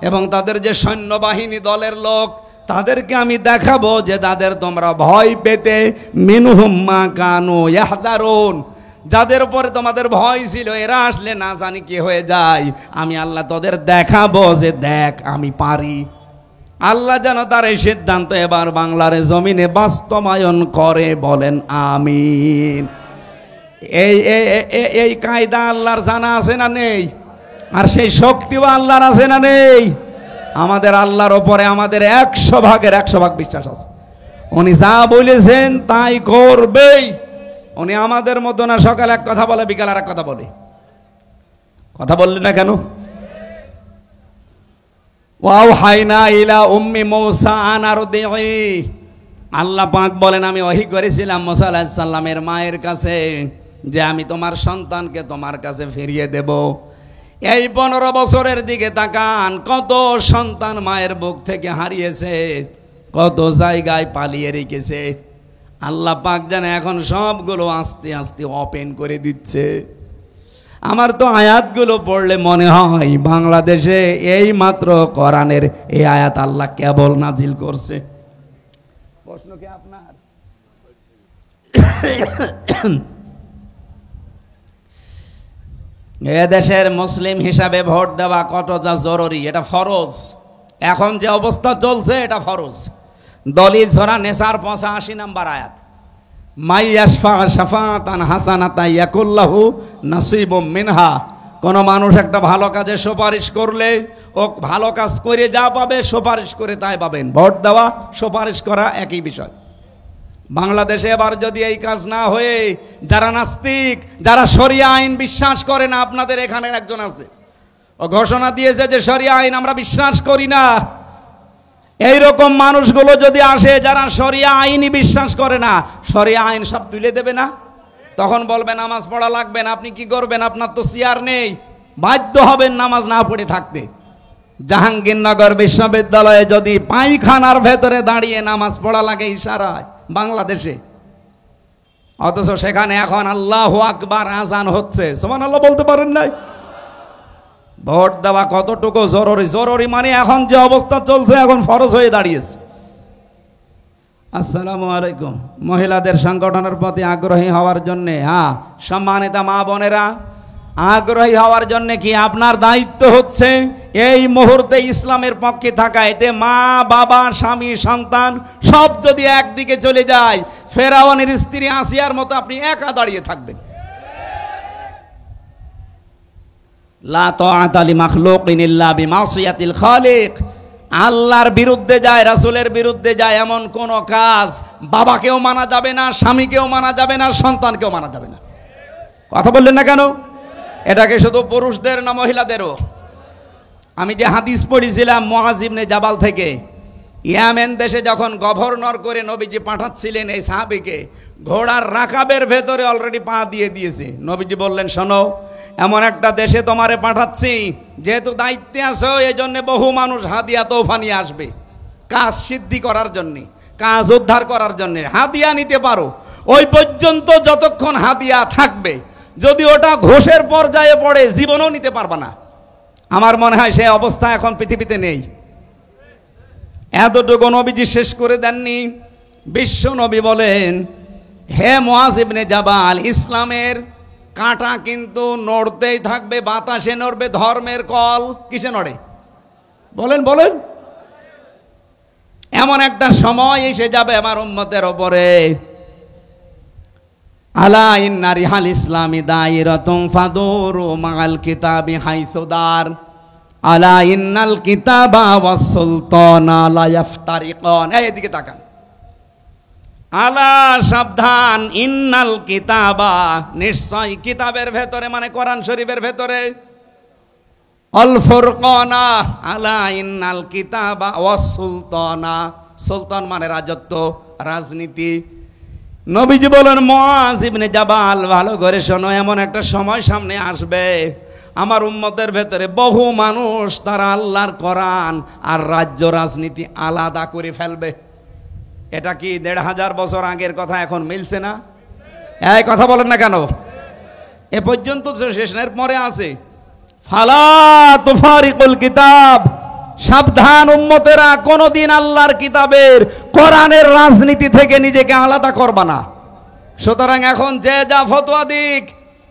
এবং তাদের যে সৈন্যবাহিনী দলের লোক তাদেরকে আমি দেখাবো যে তাদের তোমরা ভয় পেতে। মিনহুম মা কানু ইয়াহদারুন, যাদের উপরে তোমাদের ভয় ছিল এরা আসলে না জানি কি হয়ে যায়, আমি আল্লাহ তোদের দেখাবো যে দেখ আমি পারি। আল্লাহ যেন তার এই সিদ্ধান্ত এবার বাংলার জমিনে বাস্তবায়ন করে। বলেন আমিন। এই কায়দা আল্লাহর জানা আছে না নেই? আর সেই শক্তিও আল্লাহর আছে না নেই? আমাদের আল্লাহর ওপরে আমাদের 100% বিশ্বাস আছে। উনি যা বলেছেন তাই করবেই। উনি আমাদের মতো না, সকালে এক কথা বলে বিকাল আর এক কথা বলে। কথা বললেন না কেন? ওয়াওহাইনা ইলা উম্মি মূসা আন আরদিহি, আল্লাহ পাক বলেন আমি ওহী করেছিলাম মুসা আলাইহিস সালামের মায়ের কাছে যে আমি তোমার সন্তানকে তোমার কাছে ফিরিয়ে দেব। এই 15 বছরের দিকে তাকান, কত সন্তান মায়ের বুক থেকে হারিয়েছে, কত জায়গায় পালিয়ে রেখেছে। আল্লাহ পাক জানে এখন সবগুলো আস্তে আস্তে ওপেন করে দিচ্ছে। আমার তো আয়াতগুলো পড়লে মনে হয় বাংলাদেশে এই মাত্র কোরআনের এই আয়াত আল্লাহ কেবল নাজিল করছে। প্রশ্ন কি আপনার? এদেশের মুসলিম হিসাবে ভোট দেওয়া কতটা জরুরি, এটা ফরজ। এখন যে অবস্থা চলছে এটা ফরজ। দলিল সূরা নিসার 85 নম্বর আয়াত, মাই ইয়াশফা শাফাতান হাসানাতা ইয়াকুল্লাহু নাসিবুম মিনহা। কোন মানুষ একটা ভালো কাজে সুপারিশ করলে ও ভালো কাজ করে যা পাবে সুপারিশ করে তাই পাবেন। ভোট দেওয়া সুপারিশ করা একই বিষয়। বাংলাদেশে এবার যদি এই কাজ না হয়ে যারা নাস্তিক, যারা শরিয়া আইন বিশ্বাস করে না, আপনাদের এখানে একজন আছে, ও ঘোষণা দিয়েছে যে শরিয়া আইন আমরা বিশ্বাস করি না। এইরকম মানুষগুলো যদি আসে যারা শরিয়া আইনই বিশ্বাস করে না, শরিয়া আইন সব তুলে দেবে না, তখন বলবে নামাজ পড়া লাগবে না। আপনি কি করবেন? আপনার তো চেয়ার নেই, বাধ্য হবেন নামাজ না পড়ে থাকতে। জাহাঙ্গীরনগর বিশ্ববিদ্যালয়ে যদি পায়খানার ভেতরে দাঁড়িয়ে নামাজ পড়া লাগে ইশারায় বাংলাদেশে, অথচ সেখানে এখন আল্লাহু আকবার আজান হচ্ছে, সুবহানাল্লাহ বলতে পারেন নাই? ভোট দেওয়া কতটুকু জরুরি? জরুরি মানে এখন যে অবস্থা চলছে এখন ফরজ হয়ে দাঁড়িয়েছে। আসসালামু আলাইকুম। মহিলাদের সংগঠনের প্রতি আগ্রহী হওয়ার জন্য, হ্যাঁ সম্মানিতা মা বোনেরা, আগ্রহী হওয়ার জন্য কি আপনার দায়িত্ব হচ্ছে এই মুহূর্তে ইসলামের পক্ষে থাকা। এতে মা বাবা স্বামী সন্তান সব যদি একদিকে চলে যায়, ফেরাউনের স্ত্রী আসিয়ার মতো আপনি একা দাঁড়িয়ে থাকবেন। লা তাআতা লিমাখলুকিন ইল্লা বিমাসিয়াতিল খালিক। আল্লাহর বিরুদ্ধে যায়, রাসূলের বিরুদ্ধে যায় এমন কোন কাজ বাবাকেও মানা যাবে না, স্বামীকেও মানা যাবে না, সন্তানকেও মানা যাবে না। কথা বললেন না কেন? এটাকে শুধু পুরুষদের না মহিলাদেরও? আমি যে হাদিস পড়েছিলাম মুআয ইবনে জাবাল থেকে, ইয়েমেন দেশে যখন গভর্নর করে নবীজি পাঠাচ্ছিলেন এই সাহাবীকে, ঘোড়ার রাকাবের ভেতরে অলরেডি পা দিয়ে দিয়েছে। নবীজি বললেন, শোনো, এমন একটা দেশে তোমারে পাঠাচ্ছি, যেহেতু দায়িত্বে আছো এই জন্য বহু মানুষ হাদিয়া তোফা নিয়ে আসবে কাজ সিদ্ধি করার জন্য, কাজ উদ্ধার করার জন্য। হাদিয়া নিতে পারো, ওই পর্যন্ত যতক্ষণ হাদিয়া থাকবে। যদি ওটা ঘোষের পর্যায়ে পড়ে জীবনও নিতে পারবা না। আমার মনে হয় সে অবস্থা এখন পৃথিবীতে নেই। এতটুকু নবীজি শেষ করে দেননি। বিশ্ব নবী বলেন, হে মুআয ইবনে জাবাল, ইসলামের কাঁটা কিন্তু নড়তেই থাকবে, বাতাসে নড়বে। ধর্মের কল কিসে নড়ে? বলেন বলেন। এমন একটা সময় এসে যাবে আমার উম্মতের ওপরে, আলা ইন্না রিহাল ইসলামি দায়রাতুন ফাদুরু মাআল কিতাবি হাইসুদার, আলা ইন্নাল কিতাবা ওয়াস সুলতানা লা ইফতারিকান। এদিকে তাকান। আলা সাবধান, ইন্নাল কিতাবা নিশ্চয়, কিতাবের ভেতরে মানে কোরআন শরীফের ভেতরে, আল ফুরকানা, আলা ইন্নাল কিতাবা ওয়াস সুলতানা, সুলতান মানে রাজত্ব, রাজনীতি। নবীজি বলেন, মুআয ইবনে জাবাল ভালো করে শোনো, এমন একটা সময় সামনে আসবে আমার উম্মতের ভেতরে বহু মানুষ তারা আল্লাহর কোরআন আর রাজ্য রাজনীতি আলাদা করে ফেলবে। এটা কি ১৫০০ বছর আগের কথা এখন মিলছে না? এই কথা বলেন না কেন? এ পর্যন্ত শেষের পরে আছে, ফালা তুফারিকুল কিতাব, সাবধান উম্মতেরা, কোনদিন আল্লাহর কিতাবের কোরআনের রাজনীতি থেকে নিজেকে আলাদা করবা না। সুতরাং এখন যে যা ফতোয়া দিক,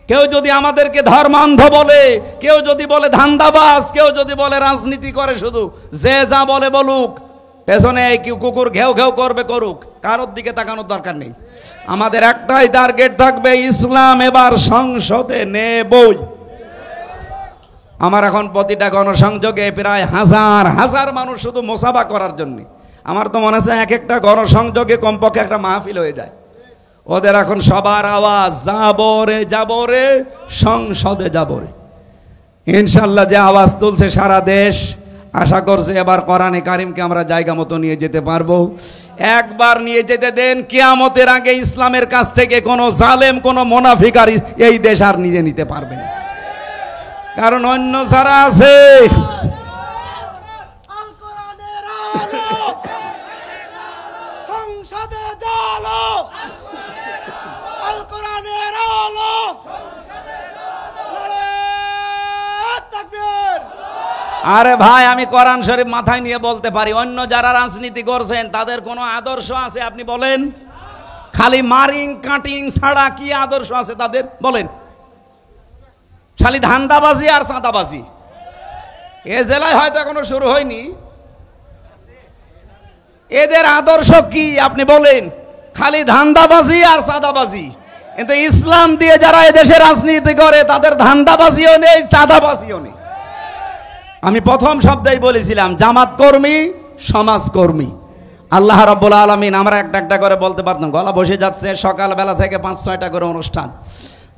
কেউ যদি আমাদেরকে ধর্মান্ধ বলে, কেউ যদি বলে ধান্দাবাজ, কেউ যদি বলে রাজনীতি করে, শুধু যে যা বলে বলুক, পেছনে কেউ কুকুর ঘেউ ঘেউ করবে করুক, কারোর দিকে তাকানোর দরকার নেই। আমাদের একটাই টার্গেট থাকবে, ইসলাম এবার সংসদে নেবই। আমার এখন প্রতিটা গণসংযোগে প্রায় হাজার হাজার মানুষ শুধু মোসাফা করার জন্য। আমার তো মনে হয় এক একটা গণসংযোগে কমপক্ষে একটা মাহফিল হয়ে যায়। ওদের এখন সবার আওয়াজ, যাবরে যাবরে সংসদে যাবরে। ইনশাল্লাহ যে আওয়াজ তুলছে সারা দেশ, আশা করছে এবার কোরআনে কারিমকে আমরা জায়গা মতো নিয়ে যেতে পারবো। একবার নিয়ে যেতে দেন, কিয়ামতের আগে ইসলামের কাছ থেকে কোনো জালেম, কোনো মুনাফিক আর এই দেশ আর নিয়ে নিতে পারবে না। কারণ অন্য যারা আছে, আল কোরআনের আলো, আরে ভাই, আমি কোরআন শরীফ মাথায় নিয়ে বলতে পারি। অন্য যারা রাজনীতি করছেন তাদের কোনো আদর্শ আছে আপনি বলেন? খালি মারিং কাটিং ছাড়া কি আদর্শ আছে তাদের বলেন? খালি ধান্দাবাজি আর চাঁদাবাজি। এ জেলায় হয়তো এখনো শুরু হয়নি। এদের আদর্শ কি আপনি বলেন? খালি ধান্দাবাজি আর চাঁদাবাজি। কিন্তু ইসলাম দিয়ে যারা এদেশে রাজনীতি করে তাদের ধান্দাবাজিও নেই, চাঁদাবাজিও নেই। আমি প্রথম শব্দেই বলেছিলাম, জামাত কর্মী, সমাজকর্মী। আল্লাহ রাব্বুল আলামিন, আমরা একটা একটা করে বলতে পারতাম, গলা বসে যাচ্ছে, সকালবেলা থেকে 5-6টা করে অনুষ্ঠান।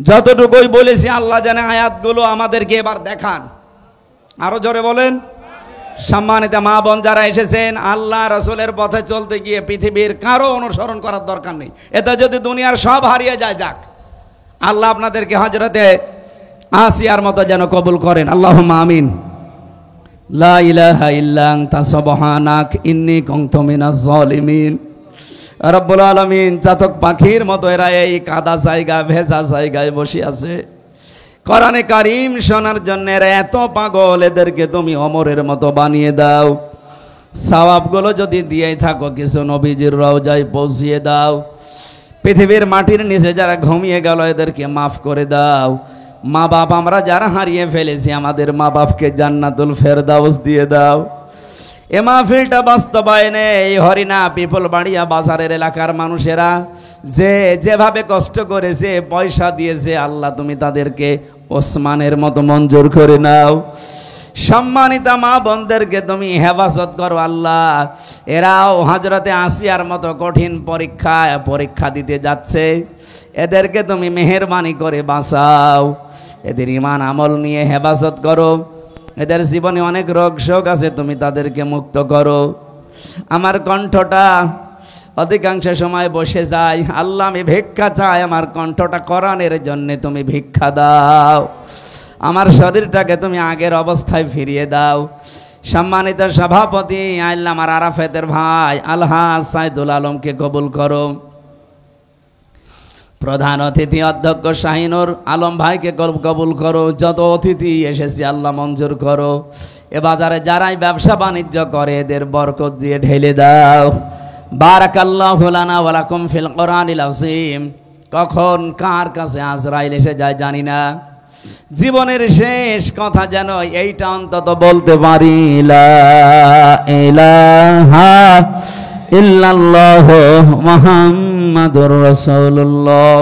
যতটুকুই বলেছি আল্লাহ জানে আয়াতগুলো আমাদেরকে এবার দেখান। আরো জোরে বলেন। সম্মানিত মা বোন যারা এসেছেন, আল্লাহ রাসূলের পথে চলতে গিয়ে পৃথিবীর কারো অনুসরণ করার দরকার নেই। এতে যদি দুনিয়ার সব হারিয়ে যায় যাক। আল্লাহ আপনাদেরকে হযরতে আসিয়ার মতো যেন কবুল করেন, আল্লাহুম্মা আমিন। লা ইলাহা ইল্লা আনতা সুবহানাক ইন্নী কুনতু মিনাজ জালিমিন। রব্বুল আলামিন, চাতক পাখির মতো এরা এই কাদা জায়গা, ভেজা জায়গায় বসে আছে কোরআনে কারীম শোনার জন্য। এরা এত পাগল, এদেরকে তুমি ওমরের মতো বানিয়ে দাও। সওয়াবগুলো যদি দিয়েই থাকো, কিছু নবীজির রওজায় পৌঁছিয়ে দাও। পৃথিবীর মাটির নিচে যারা ঘুমিয়ে গেল এদেরকে মাফ করে দাও। মা বাপ আমরা যারা হারিয়ে ফেলেছি, আমাদের মা বাপকে জান্নাতুল ফেরদাউস দিয়ে দাও। এ মাহফিলটা বাস্তবায়নে এই হরিণা পিপল বাড়িয়া বাজারের এলাকার মানুষেরা যেভাবে কষ্ট করেছে, পয়সা দিয়েছে, আল্লাহ তুমি তাদেরকে ওসমানের মতো মঞ্জুর করে নাও। সম্মানিতা মা বোনদেরকে তুমি হেফাজত করো আল্লাহ। এরাও হযরতে আসিয়ার মতো কঠিন পরীক্ষা দিতে যাচ্ছে, এদেরকে তুমি মেহেরবানি করে বাঁচাও। এদের ঈমান আমল নিয়ে হেফাজত করো। এদের জীবনে অনেক রোগ শোক আছে, তুমি তাদেরকে মুক্ত করো। আমার কণ্ঠটা অধিকাংশ সময় বসে যায়, আল্লাহ আমি ভিক্ষা চাই, আমার কণ্ঠটা কোরআনের জন্য তুমি ভিক্ষা দাও। আমার শরীরটাকে তুমি আগের অবস্থায় ফিরিয়ে দাও। সম্মানিত সভাপতি আল্লাহ আমার আরাফাতের ভাই আলহাজ সাইদুল আলমকে কবুল করো। প্রধান অতিথি অধ্যক্ষ শাহিনুর আলম ভাইকে কবুল করো। যত অতিথি এসেছে আল্লাহ মঞ্জুর করো। এ বাজারে যারাই ব্যবসা বাণিজ্য করে এদের বরকত দিয়ে ঢেলে দাও। বারাকাল্লাহু লানা ওয়া লাকুম ফিল কোরআনিল আযীম। কখন কার কাছে আজরাইল এসে যায় জানি না। জীবনের শেষ কথা যেন এইটা অন্তত বলতে পারি, লা ইলাহা ইল্লাল্লাহু মুহাম্মাদুর রাসূলুল্লাহ।